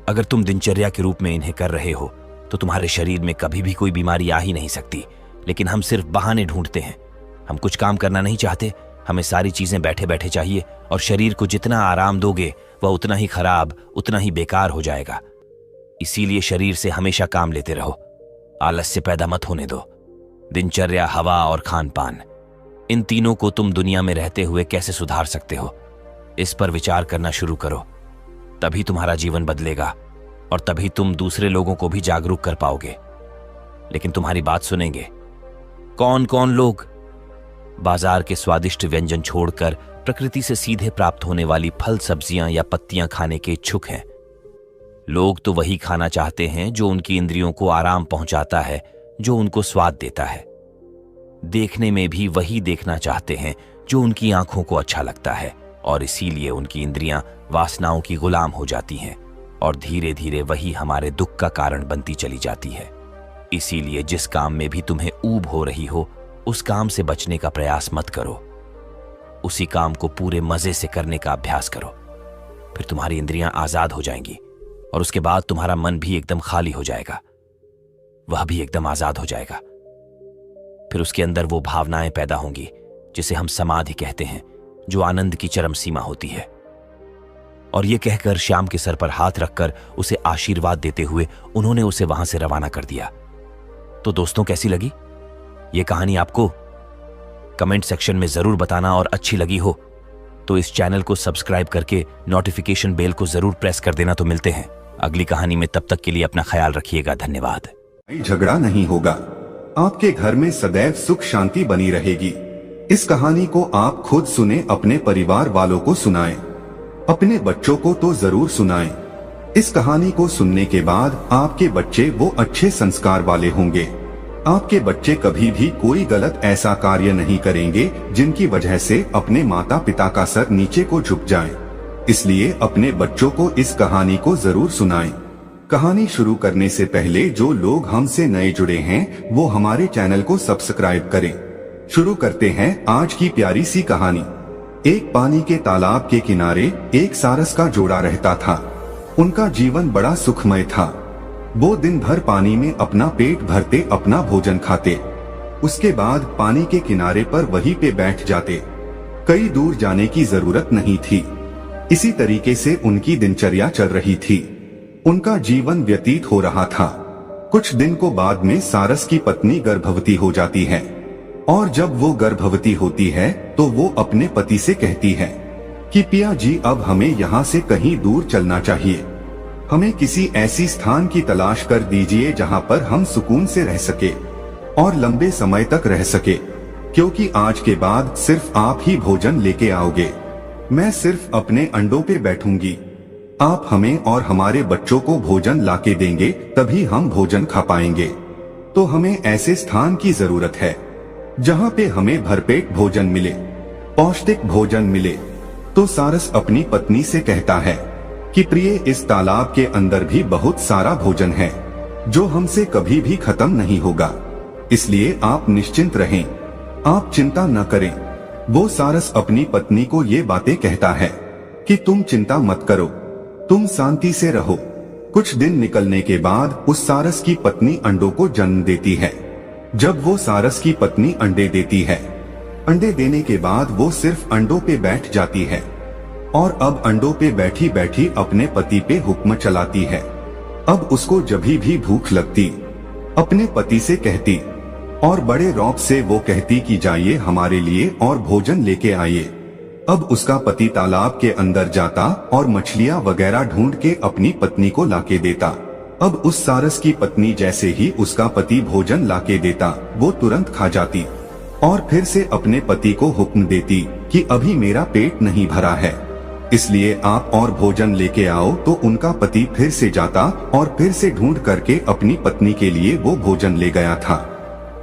अगर तुम दिनचर्या के रूप में इन्हें कर रहे हो तो तुम्हारे शरीर में कभी भी कोई बीमारी आ ही नहीं सकती। लेकिन हम सिर्फ बहाने ढूंढते हैं। हम कुछ काम करना नहीं चाहते, हमें सारी चीजें बैठे बैठे चाहिए और शरीर को जितना आराम दोगे वह उतना ही खराब, उतना ही बेकार हो जाएगा। इसीलिए शरीर से हमेशा काम लेते रहो, आलस्य पैदा मत होने दो। दिनचर्या, हवा और खान पान, इन तीनों को तुम दुनिया में रहते हुए कैसे सुधार सकते हो, इस पर विचार करना शुरू करो। तभी तुम्हारा जीवन बदलेगा और तभी तुम दूसरे लोगों को भी जागरूक कर पाओगे। लेकिन तुम्हारी बात सुनेंगे कौन कौन लोग? बाजार के स्वादिष्ट व्यंजन छोड़कर प्रकृति से सीधे प्राप्त होने वाली फल, सब्जियां या पत्तियां खाने के इच्छुक हैं। लोग तो वही खाना चाहते हैं जो उनकी इंद्रियों को आराम पहुंचाता है, जो उनको स्वाद देता है। देखने में भी वही देखना चाहते हैं जो उनकी आंखों को अच्छा लगता है, और इसीलिए उनकी इंद्रियां वासनाओं की गुलाम हो जाती हैं और धीरे धीरे वही हमारे दुख का कारण बनती चली जाती है। इसीलिए जिस काम में भी तुम्हें ऊब हो रही हो, उस काम से बचने का प्रयास मत करो। उसी काम को पूरे मजे से करने का अभ्यास करो। फिर तुम्हारी इंद्रियां आजाद हो जाएंगी और उसके बाद तुम्हारा मन भी एकदम खाली हो जाएगा, वह भी एकदम आजाद हो जाएगा। फिर उसके अंदर वो भावनाएं पैदा होंगी जिसे हम समाधि कहते हैं, जो आनंद की चरम सीमा होती है। और ये कहकर श्याम के सर पर हाथ रखकर उसे आशीर्वाद देते हुए उन्होंने उसे वहां से रवाना कर दिया। तो दोस्तों, कैसी लगी ये कहानी आपको? कमेंट सेक्शन में जरूर बताना, और अच्छी लगी हो तो इस चैनल को सब्सक्राइब करके नोटिफिकेशन बेल को जरूर प्रेस कर देना। तो मिलते हैं अगली कहानी में, तब तक के लिए अपना ख्याल रखिएगा। धन्यवाद। झगड़ा नहीं होगा, आपके घर में सदैव सुख शांति बनी रहेगी। इस कहानी को आप खुद सुने, अपने परिवार वालों को सुनाएं, अपने बच्चों को तो जरूर सुनाएं। इस कहानी को सुनने के बाद आपके बच्चे वो अच्छे संस्कार वाले होंगे। आपके बच्चे कभी भी कोई गलत ऐसा कार्य नहीं करेंगे जिनकी वजह से अपने माता पिता का सर नीचे को झुक जाए। इसलिए अपने बच्चों को इस कहानी को जरूर सुनाएं। कहानी शुरू करने से पहले जो लोग हमसे नए जुड़े हैं वो हमारे चैनल को सब्सक्राइब करें। शुरू करते हैं आज की प्यारी सी कहानी। एक पानी के तालाब के किनारे एक सारस का जोड़ा रहता था। उनका जीवन बड़ा सुखमय था। वो दिन भर पानी में अपना पेट भरते, अपना भोजन खाते, उसके बाद पानी के किनारे पर वहीं पे बैठ जाते। कई दूर जाने की जरूरत नहीं थी। इसी तरीके से उनकी दिनचर्या चल रही थी। उनका जीवन व्यतीत हो रहा था। कुछ दिन को बाद में सारस की पत्नी गर्भवती हो जाती है, और जब वो गर्भवती होती है तो वो अपने पति से कहती है कि पिया जी, अब हमें यहाँ से कहीं दूर चलना चाहिए। हमें किसी ऐसी स्थान की तलाश कर दीजिए जहाँ पर हम सुकून से रह सके और लंबे समय तक रह सके, क्योंकि आज के बाद सिर्फ आप ही भोजन लेके आओगे। मैं सिर्फ अपने अंडों पे बैठूंगी। आप हमें और हमारे बच्चों को भोजन लाके देंगे, तभी हम भोजन खा पाएंगे। तो हमें ऐसे स्थान की जरूरत है जहाँ पे हमें भरपेट भोजन मिले, पौष्टिक भोजन मिले। तो सारस अपनी पत्नी से कहता है कि प्रिय, इस तालाब के अंदर भी बहुत सारा भोजन है जो हमसे कभी भी खत्म नहीं होगा, इसलिए आप निश्चिंत रहें, आप चिंता न करें। वो सारस अपनी पत्नी को ये बातें कहता है कि तुम चिंता मत करो, तुम शांति से रहो। कुछ दिन निकलने के बाद उस सारस की पत्नी अंडों को जन्म देती है। जब वो सारस की पत्नी अंडे देती है, अंडे देने के बाद वो सिर्फ अंडों पे बैठ जाती है और अब अंडों पे बैठी बैठी अपने पति पे हुक्म चलाती है। अब उसको जभी भी भूख लगती अपने पति से कहती और बड़े रौब से वो कहती कि जाइए हमारे लिए और भोजन लेके आइए। अब उसका पति तालाब के अंदर जाता और मछलियां वगैरह ढूंढ के अपनी पत्नी को लाके देता। अब उस सारस की पत्नी जैसे ही उसका पति भोजन लाके देता, वो तुरंत खा जाती और फिर से अपने पति को हुक्म देती कि अभी मेरा पेट नहीं भरा है, इसलिए आप और भोजन लेके आओ। तो उनका पति फिर से जाता और फिर से ढूंढ करके अपनी पत्नी के लिए वो भोजन ले गया था।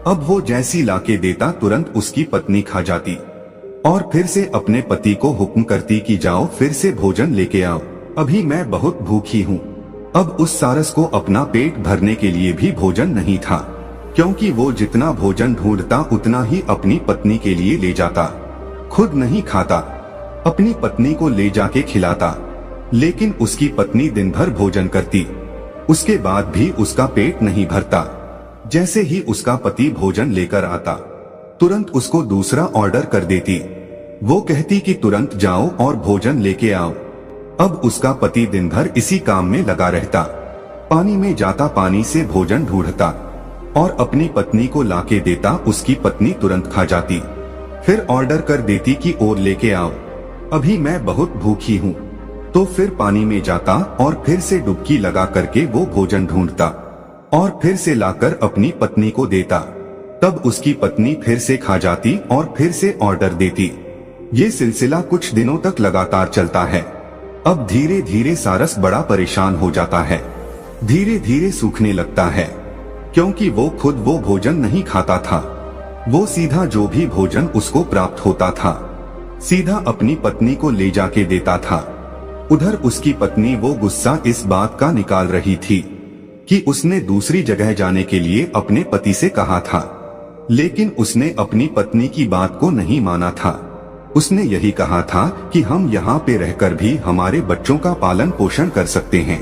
अब वो जैसी लाके देता, तुरंत उसकी पत्नी खा जाती और फिर से अपने पति को हुक्म करती कि जाओ फिर से भोजन लेके आओ, अभी मैं बहुत भूखी हूँ। अब उस सारस को अपना पेट भरने के लिए भी भोजन नहीं था, क्योंकि वो जितना भोजन ढूंढता उतना ही अपनी पत्नी के लिए ले जाता, खुद नहीं खाता, अपनी पत्नी को ले जाके खिलाता। लेकिन उसकी पत्नी दिन भर भोजन करती, उसके बाद भी उसका पेट नहीं भरता। जैसे ही उसका पति भोजन लेकर आता, तुरंत उसको दूसरा ऑर्डर कर देती। वो कहती कि तुरंत जाओ और भोजन लेके आओ। अब उसका पति दिन भर इसी काम में लगा रहता, पानी में जाता, पानी से भोजन ढूंढता और अपनी पत्नी को लाके देता। उसकी पत्नी तुरंत खा जाती, फिर ऑर्डर कर देती कि और लेके आओ, अभी मैं बहुत भूखी हूँ। तो फिर पानी में जाता और फिर से डुबकी लगा करके वो भोजन ढूंढता और फिर से लाकर अपनी पत्नी को देता। तब उसकी पत्नी फिर से खा जाती और फिर से ऑर्डर देती। ये सिलसिला कुछ दिनों तक लगातार चलता है। अब धीरे धीरे सारस बड़ा परेशान हो जाता है, धीरे धीरे सूखने लगता है, क्योंकि वो खुद वो भोजन नहीं खाता था। वो सीधा जो भी भोजन उसको प्राप्त होता था सीधा अपनी पत्नी को ले जाके देता था। उधर उसकी पत्नी वो गुस्सा इस बात का निकाल रही थी कि उसने दूसरी जगह जाने के लिए अपने पति से कहा था, लेकिन उसने अपनी पत्नी की बात को नहीं माना था। उसने यही कहा था कि हम यहाँ पे रहकर भी हमारे बच्चों का पालन पोषण कर सकते हैं।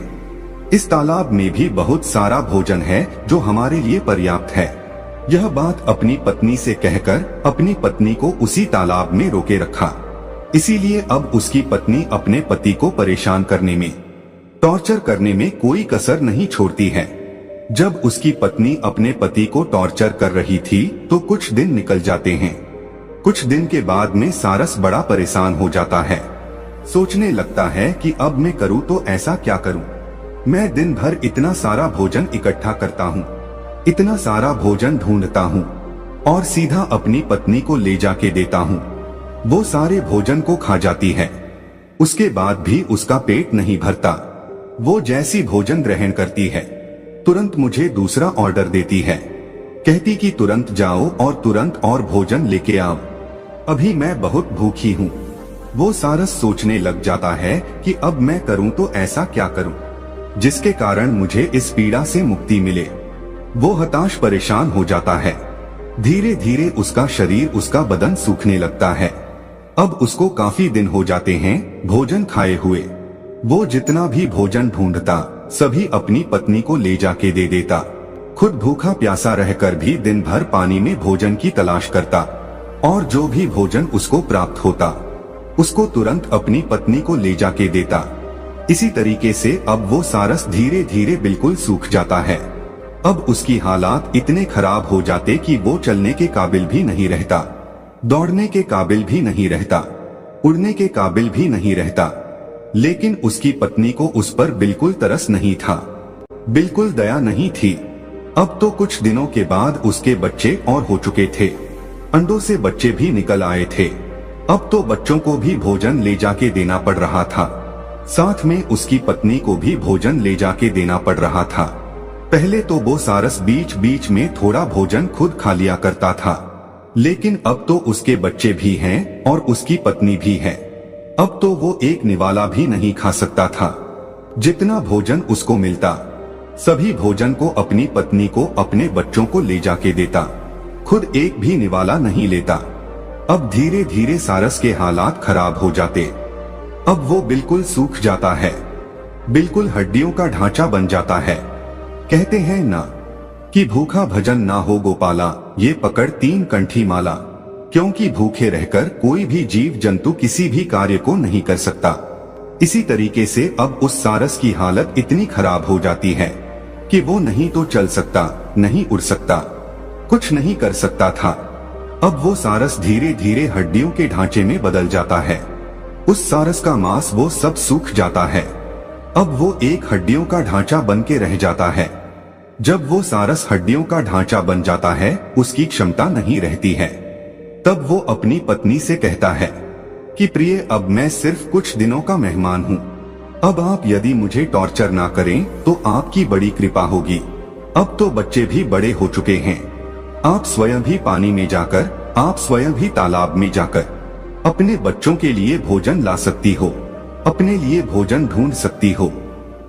इस तालाब में भी बहुत सारा भोजन है जो हमारे लिए पर्याप्त है। यह बात अपनी पत्नी से कहकर अपनी पत्नी को उसी तालाब में रोके रखा। इसीलिए अब उसकी पत्नी अपने पति को परेशान करने में, टॉर्चर करने में कोई कसर नहीं छोड़ती है। जब उसकी पत्नी अपने पति को टॉर्चर कर रही थी तो कुछ दिन निकल जाते हैं। कुछ दिन के बाद में सारस बड़ा परेशान हो जाता है। सोचने लगता है कि अब मैं करूँ तो ऐसा क्या करूँ। मैं दिन भर इतना सारा भोजन इकट्ठा करता हूँ, इतना सारा भोजन ढूंढता हूँ और सीधा अपनी पत्नी को ले जाके देता हूँ। वो सारे भोजन को खा जाती है। उसके बाद भी उसका पेट नहीं भरता। वो जैसी भोजन ग्रहण करती है तुरंत मुझे दूसरा ऑर्डर देती है। कहती कि तुरंत जाओ और तुरंत और भोजन लेके आओ, अभी मैं बहुत भूखी हूँ। वो सारस सोचने लग जाता है कि अब मैं करूँ तो ऐसा क्या करूँ जिसके कारण मुझे इस पीड़ा से मुक्ति मिले। वो हताश परेशान हो जाता है। धीरे धीरे उसका शरीर, उसका बदन सूखने लगता है। अब उसको काफी दिन हो जाते हैं भोजन खाए हुए। वो जितना भी भोजन ढूंढता सभी अपनी पत्नी को ले जाके दे देता। खुद भूखा प्यासा रहकर भी दिन भर पानी में भोजन की तलाश करता और जो भी भोजन उसको प्राप्त होता उसको तुरंत अपनी पत्नी को ले जाके देता। इसी तरीके से अब वो सारस धीरे धीरे बिल्कुल सूख जाता है। अब उसकी हालात इतने खराब हो जाते कि वो चलने के काबिल भी नहीं रहता, दौड़ने के काबिल भी नहीं रहता, उड़ने के काबिल भी नहीं रहता। लेकिन उसकी पत्नी को उस पर बिल्कुल तरस नहीं था, बिल्कुल दया नहीं थी। अब तो कुछ दिनों के बाद उसके बच्चे और हो चुके थे, अंडों से बच्चे भी निकल आए थे। अब तो बच्चों को भी भोजन ले जाके देना पड़ रहा था, साथ में उसकी पत्नी को भी भोजन ले जाके देना पड़ रहा था। पहले तो वो सारस बीच बीच में थोड़ा भोजन खुद खा लिया करता था, लेकिन अब तो उसके बच्चे भी हैं और उसकी पत्नी भी है। अब तो वो एक निवाला भी नहीं खा सकता था। जितना भोजन उसको मिलता सभी भोजन को अपनी पत्नी को, अपने बच्चों को ले जाके देता, खुद एक भी निवाला नहीं लेता। अब धीरे धीरे सारस के हालात खराब हो जाते। अब वो बिल्कुल सूख जाता है, बिल्कुल हड्डियों का ढांचा बन जाता है। कहते हैं ना कि भूखा भजन ना हो गोपाला, ये पकड़ 3 कंठी माला। क्योंकि भूखे रहकर कोई भी जीव जंतु किसी भी कार्य को नहीं कर सकता। इसी तरीके से अब उस सारस की हालत इतनी खराब हो जाती है कि वो नहीं तो चल सकता, नहीं उड़ सकता, कुछ नहीं कर सकता था। अब वो सारस धीरे धीरे हड्डियों के ढांचे में बदल जाता है। उस सारस का मांस वो सब सूख जाता है। अब वो एक हड्डियों का ढांचा बन के रह जाता है। जब वो सारस हड्डियों का ढांचा बन जाता है, उसकी क्षमता नहीं रहती है। तब वो अपनी पत्नी से कहता है कि प्रिय, अब मैं सिर्फ कुछ दिनों का मेहमान हूँ। अब आप यदि मुझे टॉर्चर ना करें तो आपकी बड़ी कृपा होगी। अब तो बच्चे भी बड़े हो चुके हैं। आप स्वयं भी पानी में जाकर, आप स्वयं भी तालाब में जाकर अपने बच्चों के लिए भोजन ला सकती हो, अपने लिए भोजन ढूंढ सकती हो।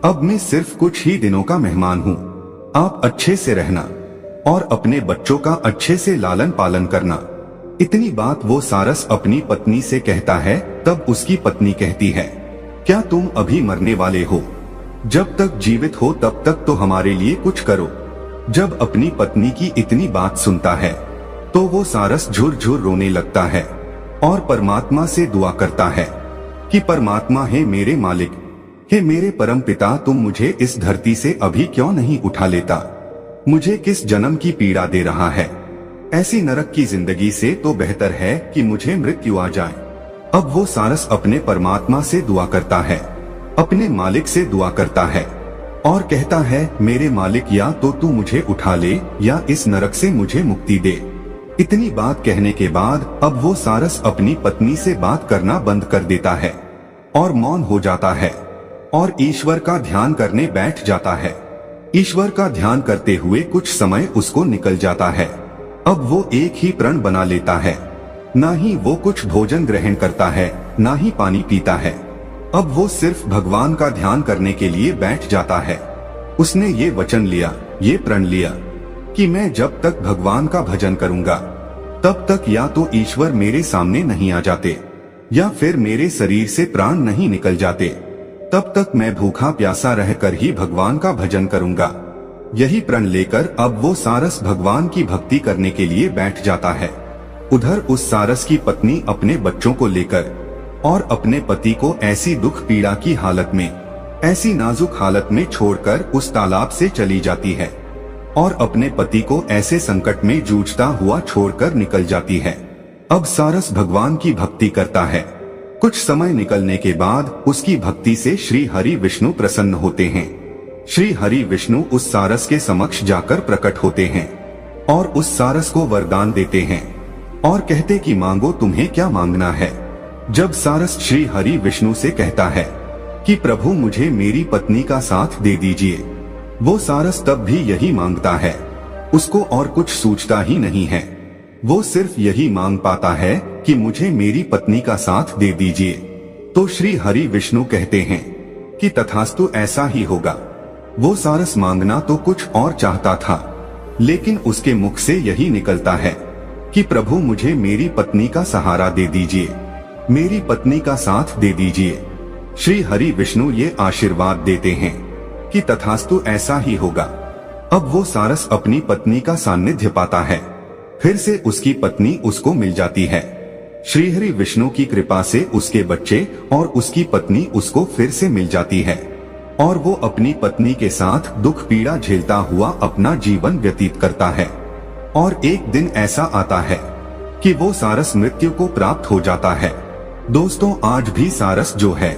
अब मैं सिर्फ कुछ ही दिनों का मेहमान हूँ। आप अच्छे से रहना और अपने बच्चों का अच्छे से लालन पालन करना। इतनी बात वो सारस अपनी पत्नी से कहता है। तब उसकी पत्नी कहती है, क्या तुम अभी मरने वाले हो? जब तक जीवित हो तब तक तो हमारे लिए कुछ करो। जब अपनी पत्नी की इतनी बात सुनता है तो वो सारस झुर-झुर रोने लगता है और परमात्मा से दुआ करता है कि परमात्मा है मेरे मालिक, हे मेरे परम पिता, तुम मुझे इस धरती से अभी क्यों नहीं उठा लेता? मुझे किस जन्म की पीड़ा दे रहा है? ऐसी नरक की जिंदगी से तो बेहतर है कि मुझे मृत्यु आ जाए। अब वो सारस अपने परमात्मा से दुआ करता है, अपने मालिक से दुआ करता है और कहता है, मेरे मालिक, या तो तू मुझे उठा ले या इस नरक से मुझे मुक्ति दे। इतनी बात कहने के बाद अब वो सारस अपनी पत्नी से बात करना बंद कर देता है और मौन हो जाता है और ईश्वर का ध्यान करने बैठ जाता है। ईश्वर का ध्यान करते हुए कुछ समय उसको निकल जाता है। अब वो एक ही प्रण बना लेता है। ना ही वो कुछ भोजन ग्रहण करता है, ना ही पानी पीता है। अब वो सिर्फ भगवान का ध्यान करने के लिए बैठ जाता है। उसने ये वचन लिया, ये प्रण लिया कि मैं जब तक भगवान का भजन करूंगा तब तक या तो ईश्वर मेरे सामने नहीं आ जाते या फिर मेरे शरीर से प्राण नहीं निकल जाते, तब तक मैं भूखा प्यासा रहकर ही भगवान का भजन करूंगा। यही प्रण लेकर अब वो सारस भगवान की भक्ति करने के लिए बैठ जाता है। उधर उस सारस की पत्नी अपने बच्चों को लेकर और अपने पति को ऐसी दुख पीड़ा की हालत में, ऐसी नाजुक हालत में छोड़कर उस तालाब से चली जाती है और अपने पति को ऐसे संकट में जूझता हुआ छोड़कर निकल जाती है। अब सारस भगवान की भक्ति करता है। कुछ समय निकलने के बाद उसकी भक्ति से श्री हरि विष्णु प्रसन्न होते हैं। श्री हरि विष्णु उस सारस के समक्ष जाकर प्रकट होते हैं और उस सारस को वरदान देते हैं और कहते कि मांगो, तुम्हें क्या मांगना है। जब सारस श्री हरि विष्णु से कहता है कि प्रभु मुझे मेरी पत्नी का साथ दे दीजिए, वो सारस तब भी यही मांगता है। उसको और कुछ सूझता ही नहीं है। वो सिर्फ यही मांग पाता है कि मुझे मेरी पत्नी का साथ दे दीजिए। तो श्री हरि विष्णु कहते हैं कि तथास्तु, ऐसा ही होगा। वो सारस मांगना तो कुछ और चाहता था, लेकिन उसके मुख से यही निकलता है कि प्रभु मुझे मेरी पत्नी का सहारा दे दीजिए, मेरी पत्नी का साथ दे दीजिए। श्री हरि विष्णु ये आशीर्वाद देते हैं कि तथास्तु, ऐसा ही होगा। अब वो सारस अपनी पत्नी का सानिध्य पाता है। फिर से उसकी पत्नी उसको मिल जाती है। श्रीहरि विष्णु की कृपा से उसके बच्चे और उसकी पत्नी उसको फिर से मिल जाती है और वो अपनी पत्नी के साथ दुख पीड़ा झेलता हुआ अपना जीवन व्यतीत करता है। और एक दिन ऐसा आता है कि वो सारस मृत्यु को प्राप्त हो जाता है। दोस्तों, आज भी सारस जो है,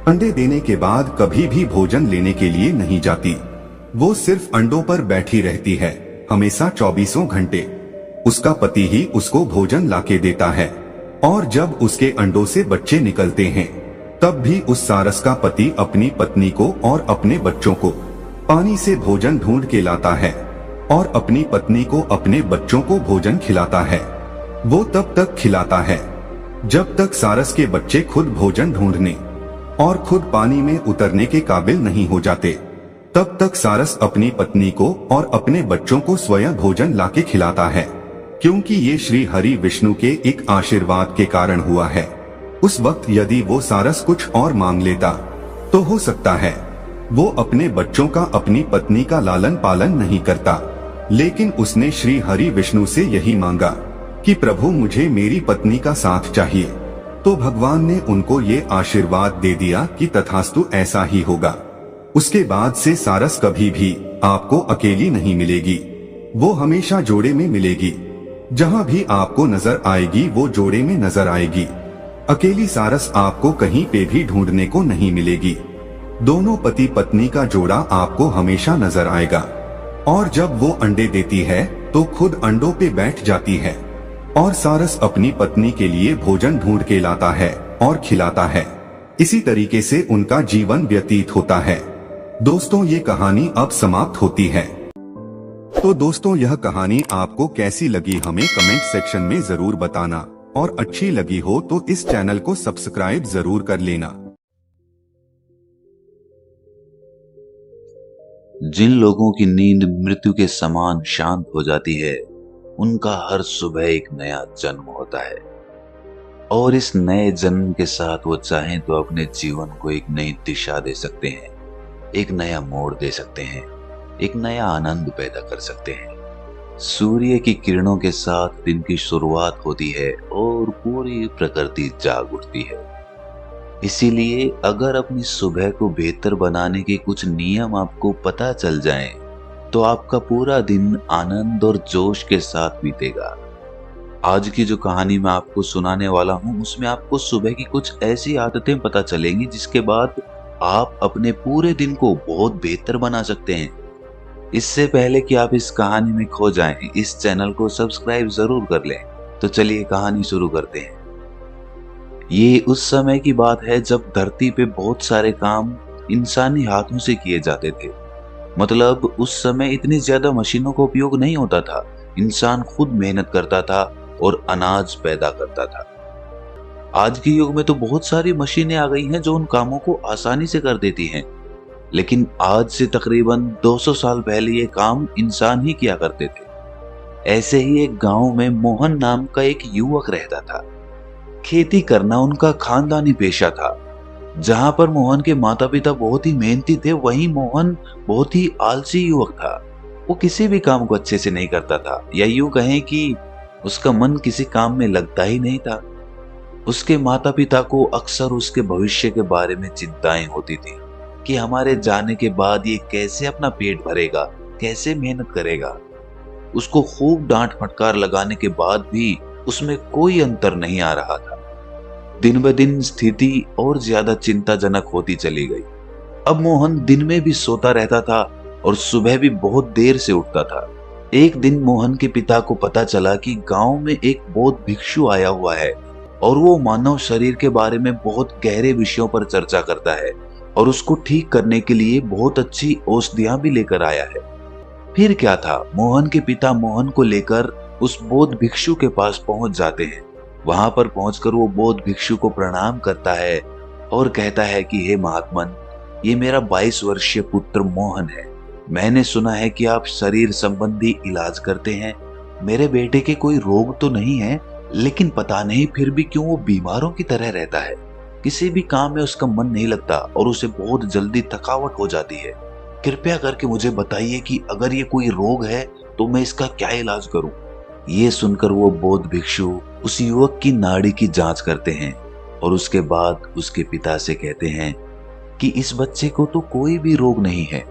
अंडे देने के बाद कभी भी भोजन लेने के लिए नहीं जाती। वो सिर्फ अंडों पर बैठी रहती है, हमेशा 24 घंटे। उसका पति ही उसको भोजन लाके देता है और जब उसके अंडों से बच्चे निकलते हैं तब भी उस सारस का पति अपनी पत्नी को और अपने बच्चों को पानी से भोजन ढूंढ के लाता है और अपनी पत्नी को अपने बच्चों को भोजन खिलाता है। वो तब तक खिलाता है जब तक सारस के बच्चे खुद भोजन ढूंढने और खुद पानी में उतरने के काबिल नहीं हो जाते। तब तक सारस अपनी पत्नी को और अपने बच्चों को स्वयं भोजन लाके खिलाता है, क्योंकि ये श्री हरि विष्णु के एक आशीर्वाद के कारण हुआ है। उस वक्त यदि वो सारस कुछ और मांग लेता तो हो सकता है वो अपने बच्चों का, अपनी पत्नी का लालन पालन नहीं करता, लेकिन उसने श्री हरि विष्णु से यही मांगा कि प्रभु मुझे मेरी पत्नी का साथ चाहिए। तो भगवान ने उनको ये आशीर्वाद दे दिया कि तथास्तु, ऐसा ही होगा। उसके बाद से सारस कभी भी आपको अकेली नहीं मिलेगी, वो हमेशा जोड़े में मिलेगी। जहाँ भी आपको नजर आएगी वो जोड़े में नजर आएगी। अकेली सारस आपको कहीं पे भी ढूंढने को नहीं मिलेगी। दोनों पति पत्नी का जोड़ा आपको हमेशा नजर आएगा। और जब वो अंडे देती है तो खुद अंडों पे बैठ जाती है और सारस अपनी पत्नी के लिए भोजन ढूंढ के लाता है और खिलाता है। इसी तरीके से उनका जीवन व्यतीत होता है। दोस्तों, ये कहानी अब समाप्त होती है। तो दोस्तों, यह कहानी आपको कैसी लगी हमें कमेंट सेक्शन में जरूर बताना और अच्छी लगी हो तो इस चैनल को सब्सक्राइब जरूर कर लेना। जिन लोगों की नींद मृत्यु के समान शांत हो जाती है, उनका हर सुबह एक नया जन्म होता है और इस नए जन्म के साथ वो चाहें तो अपने जीवन को एक नई दिशा दे सकते हैं, एक नया मोड़ दे सकते हैं, एक नया आनंद पैदा कर सकते हैं। सूर्य की किरणों के साथ दिन की शुरुआत होती है और पूरी प्रकृति जाग उठती है। इसीलिए अगर अपनी सुबह को बेहतर बनाने के कुछ नियम आपको पता चल जाएं, तो आपका पूरा दिन आनंद और जोश के साथ बीतेगा। आज की जो कहानी मैं आपको सुनाने वाला हूं, उसमें आपको सुबह की कुछ ऐसी आदतें पता चलेंगी जिसके बाद आप अपने पूरे दिन को बहुत बेहतर बना सकते हैं। इससे पहले कि आप इस कहानी में खो जाएं, इस चैनल को सब्सक्राइब जरूर कर लें। तो चलिए कहानी शुरू करते हैं। ये उस समय की बात है जब धरती पे बहुत सारे काम इंसानी हाथों से किए जाते थे। मतलब उस समय इतनी ज्यादा मशीनों का उपयोग नहीं होता था, इंसान खुद मेहनत करता था और अनाज पैदा करता था। आज के युग में तो बहुत सारी मशीनें आ गई हैं जो उन कामों को आसानी से कर देती हैं, लेकिन आज से तकरीबन 200 साल पहले ये काम इंसान ही किया करते थे। ऐसे ही एक गांव में मोहन नाम का एक युवक रहता था। खेती करना उनका खानदानी पेशा था। जहां पर मोहन के माता पिता बहुत ही मेहनती थे, वहीं मोहन बहुत ही आलसी युवक था। वो किसी भी काम को अच्छे से नहीं करता था, या यूं कहें कि उसका मन किसी काम में लगता ही नहीं था। उसके माता पिता को अक्सर उसके भविष्य के बारे में चिंताएं होती थी कि हमारे जाने के बाद ये कैसे अपना पेट भरेगा, कैसे मेहनत करेगा। उसको खूब डांट फटकार लगाने के बाद भी उसमें कोई अंतर नहीं आ रहा था। दिन ब दिन स्थिति और ज्यादा चिंताजनक होती चली गई। अब मोहन दिन में भी सोता रहता था और सुबह भी बहुत देर से उठता था। एक दिन मोहन के पिता को पता चला कि गांव में एक बौद्ध भिक्षु आया हुआ है और वो मानव शरीर के बारे में बहुत गहरे विषयों पर चर्चा करता है और उसको ठीक करने के लिए बहुत अच्छी औषधियां भी लेकर आया है। फिर क्या था, मोहन के पिता मोहन को लेकर उस बौद्ध भिक्षु के पास पहुंच जाते हैं। वहां पर पहुंचकर वो बौद्ध भिक्षु को प्रणाम करता है और कहता है कि हे महात्मन, ये मेरा 22 वर्षीय पुत्र मोहन है। मैंने सुना है कि आप शरीर संबंधी इलाज करते हैं। मेरे बेटे के कोई रोग तो नहीं है, लेकिन पता नहीं फिर भी क्यों वो बीमारों की तरह रहता है। किसी भी काम में उसका मन नहीं लगता और उसे बहुत जल्दी थकावट हो जाती है। कृपया करके मुझे बताइए कि अगर ये कोई रोग है तो मैं इसका क्या इलाज करूं। ये सुनकर वो बौद्ध भिक्षु उस युवक की नाड़ी की जांच करते हैं और उसके बाद उसके पिता से कहते हैं कि इस बच्चे को तो कोई भी रोग नहीं है,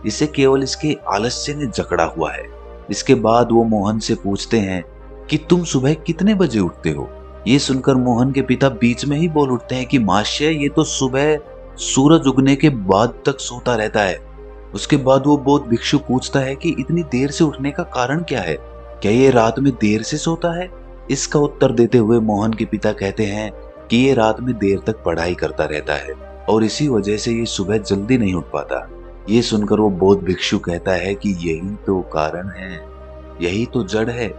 इसे केवल इसके आलस्य ने जकड़ा हुआ है। इसके बाद वो मोहन से पूछते हैं कि तुम सुबह कितने बजे उठते हो। ये सुनकर मोहन के पिता बीच में ही बोल उठते हैं कि महाशय, ये तो सुबह सूरज उगने के बाद तक सोता रहता है। उसके बाद वो बौद्ध भिक्षु पूछता है कि इतनी देर से उठने का कारण क्या है, क्या ये रात में देर से सोता है। इसका उत्तर देते हुए मोहन के पिता कहते हैं कि ये रात में देर तक पढ़ाई करता रहता है और इसी वजह से ये सुबह जल्दी नहीं उठ पाता। ये सुनकर वो बौद्ध भिक्षु कहता है कि यही तो कारण है, यही तो जड़ है।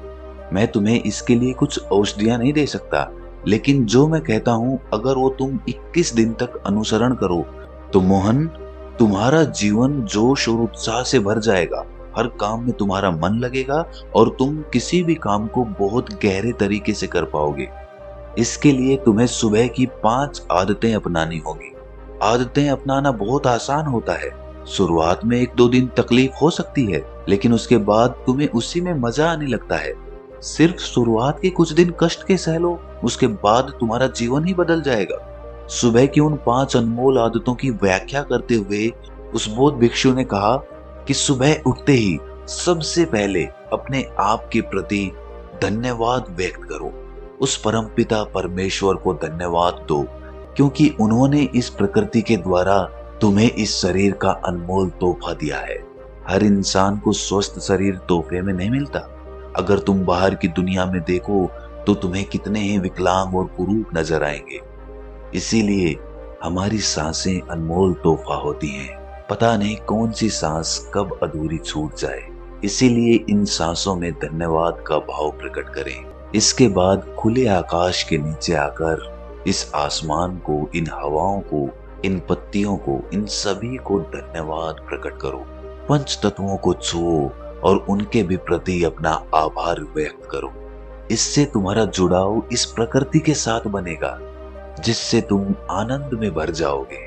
मैं तुम्हें इसके लिए कुछ औषधियां नहीं दे सकता, लेकिन जो मैं कहता हूँ अगर वो तुम 21 दिन तक अनुसरण करो तो मोहन, तुम्हारा जीवन जोश और उत्साह से भर जाएगा। हर काम में तुम्हारा मन लगेगा और तुम किसी भी काम को बहुत गहरे तरीके से कर पाओगे। इसके लिए तुम्हें सुबह की 5 आदतें अपनानी होंगी। आदतें अपनाना बहुत आसान होता है। शुरुआत में 1-2 दिन तकलीफ हो सकती है, लेकिन उसके बाद तुम्हें उसी में मजा आने लगता है। सिर्फ शुरुआत के कुछ दिन कष्ट के सह लो, उसके बाद तुम्हारा जीवन ही बदल जाएगा। सुबह की उन 5 अनमोल आदतों की व्याख्या करते हुए उस बौद्ध भिक्षु ने कहा कि सुबह उठते ही सबसे पहले अपने आप के प्रति धन्यवाद व्यक्त करो। उस परमपिता परमेश्वर को धन्यवाद दो, क्योंकि उन्होंने इस प्रकृति के द्वारा तुम्हें इस शरीर का अनमोल तोहफा दिया है। हर इंसान को स्वस्थ शरीर तोहफे में नहीं मिलता। अगर तुम बाहर की दुनिया में देखो तो तुम्हें कितने ही विकलांग और कुरूप नजर आएंगे। इसीलिए हमारी सांसें अनमोल तोहफा होती हैं। पता नहीं कौन सी सांस कब अधूरी छूट जाए, इसीलिए इन सांसों में धन्यवाद का भाव प्रकट करें। इसके बाद खुले आकाश के नीचे आकर इस आसमान को, इन हवाओं को, इन पत्तियों को, इन सभी को धन्यवाद प्रकट करो। पंच तत्वों को छुओ और उनके भी प्रति अपना आभार व्यक्त करो। इससे तुम्हारा जुड़ाव इस प्रकृति के साथ बनेगा, जिससे तुम आनंद में भर जाओगे।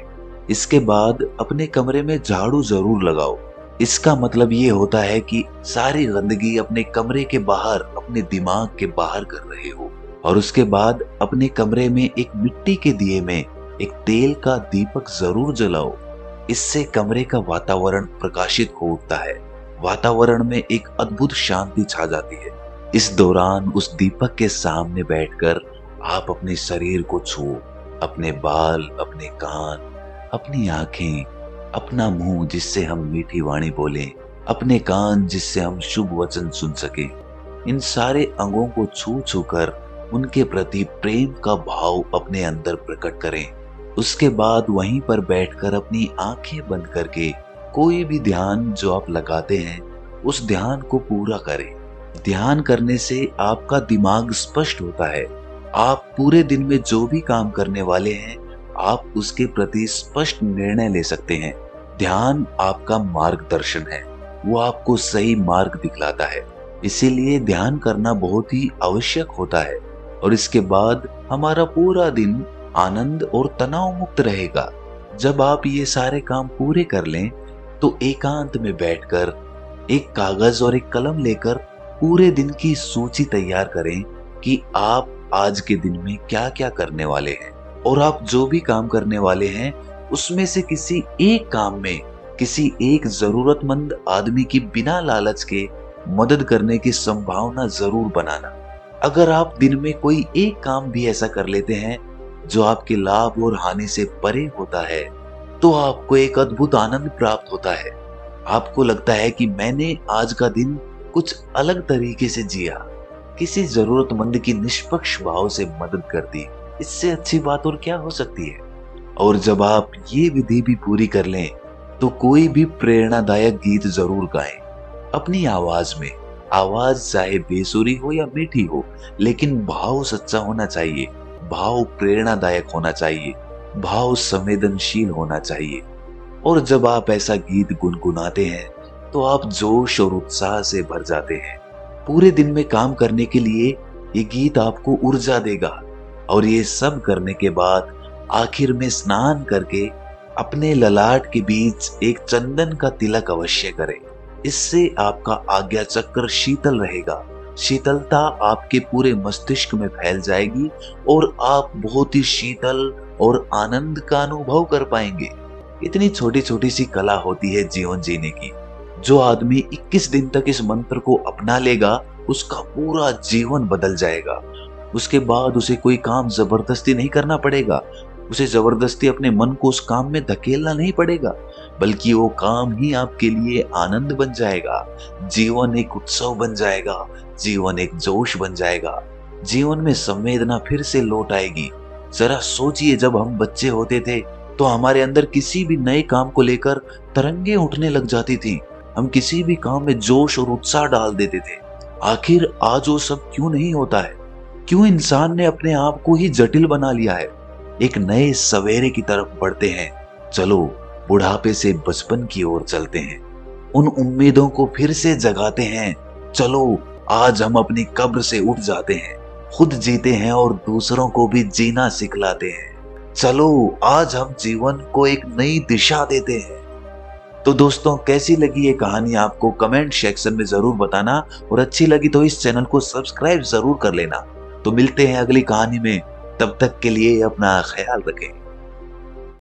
इसके बाद अपने कमरे में झाड़ू जरूर लगाओ। इसका मतलब ये होता है कि सारी गंदगी अपने कमरे के बाहर, अपने दिमाग के बाहर कर रहे हो। और उसके बाद अपने कमरे में एक मिट्टी के दिए में एक तेल का दीपक जरूर जलाओ। इससे कमरे का वातावरण प्रकाशित हो उठता है। वातावरण में एक अद्भुत शांति छा जाती है। इस दौरान उस दीपक के सामने बैठकर आप अपने शरीर को छुओ, अपने बाल, अपने कान, अपनी आंखें, अपना मुंह जिससे हम मीठी वाणी बोलें, अपने कान जिससे हम शुभ वचन सुन सके। इन सारे अंगों को छू छू कर उनके प्रति प्रेम का भाव अपने अंदर प्रकट करें। उसके बाद वहीं पर बैठकर अपनी आंखें बंद करके कोई भी ध्यान जो आप लगाते हैं उस ध्यान को पूरा करें। ध्यान करने से आपका दिमाग स्पष्ट होता है। आप पूरे दिन में जो भी काम करने वाले हैं, आप उसके प्रति स्पष्ट निर्णय ले सकते हैं। ध्यान आपका मार्गदर्शन है, वो आपको सही मार्ग दिखलाता है। इसीलिए ध्यान करना बहुत ही आवश्यक होता है और इसके बाद हमारा पूरा दिन आनंद और तनाव मुक्त रहेगा। जब आप ये सारे काम पूरे कर लें तो एकांत में बैठकर एक कागज और एक कलम लेकर पूरे दिन की सूची तैयार करें कि आप आज के दिन में क्या क्या करने वाले हैं, और आप जो भी काम करने वाले हैं उसमें से किसी एक काम में किसी एक जरूरतमंद आदमी की बिना लालच के मदद करने की संभावना जरूर बनाना। अगर आप दिन में कोई एक काम भी ऐसा कर लेते हैं जो आपके लाभ और हानि से परे होता है, तो आपको एक अद्भुत आनंद प्राप्त होता है। आपको लगता है कि मैंने आज का दिन कुछ अलग तरीके से जिया, किसी जरूरतमंद की निष्पक्ष भाव से मदद कर दी। इससे अच्छी बात और क्या हो सकती है। और जब आप ये विधि भी पूरी कर लें तो कोई भी प्रेरणादायक गीत जरूर गाएं अपनी आवाज में। आवाज चाहे बेसुरी हो या मीठी हो, लेकिन भाव सच्चा होना चाहिए, भाव प्रेरणादायक होना चाहिए, भाव संवेदनशील होना चाहिए। और जब आप ऐसा गीत गुनगुनाते हैं तो आप जोश और उत्साह से भर जाते हैं। पूरे दिन में काम करने के लिए ये गीत आपको ऊर्जा देगा। और ये सब करने के बाद आखिर में स्नान करके अपने ललाट के बीच एक चंदन का तिलक अवश्य करें। इससे आपका आज्ञा चक्र शीतल रहेगा। शीतलता आपके पूरे मस्तिष्क में फैल जाएगी और आप बहुत ही शीतल और आनंद का अनुभव कर पाएंगे। इतनी छोटी छोटी सी कला होती है जीवन जीने की। जो आदमी 21 दिन तक इस मंत्र को अपना लेगा उसका पूरा जीवन बदल जाएगा। उसके बाद उसे कोई काम जबरदस्ती नहीं करना पड़ेगा, उसे जबरदस्ती अपने मन को उस काम में धकेलना नहीं पड़ेगा, बल्कि वो काम ही आपके लिए आनंद बन जाएगा। जीवन एक उत्सव बन जाएगा, जीवन एक जोश बन जाएगा, जीवन में संवेदना फिर से लौट आएगी। जरा सोचिए, जब हम बच्चे होते थे तो हमारे अंदर किसी भी नए काम को लेकर तरंगे उठने लग जाती थी। हम किसी भी काम में जोश और उत्साह डाल देते थे। आखिर आज वो सब क्यों नहीं होता है? क्यों इंसान ने अपने आप को ही जटिल बना लिया है? एक नए सवेरे की तरफ बढ़ते हैं। चलो बुढ़ापे से बचपन की ओर चलते हैं। उन उम्मीदों को फिर से जगाते हैं। चलो आज हम अपनी कब्र से उठ जाते हैं, खुद जीते हैं और दूसरों को भी जीना सिखलाते हैं। चलो आज हम जीवन को एक नई दिशा देते हैं। तो दोस्तों, कैसी लगी ये कहानी आपको कमेंट सेक्शन में जरूर बताना, और अच्छी लगी तो इस चैनल को सब्सक्राइब जरूर कर लेना। तो मिलते हैं अगली कहानी में, तब तक के लिए अपना ख्याल रखें।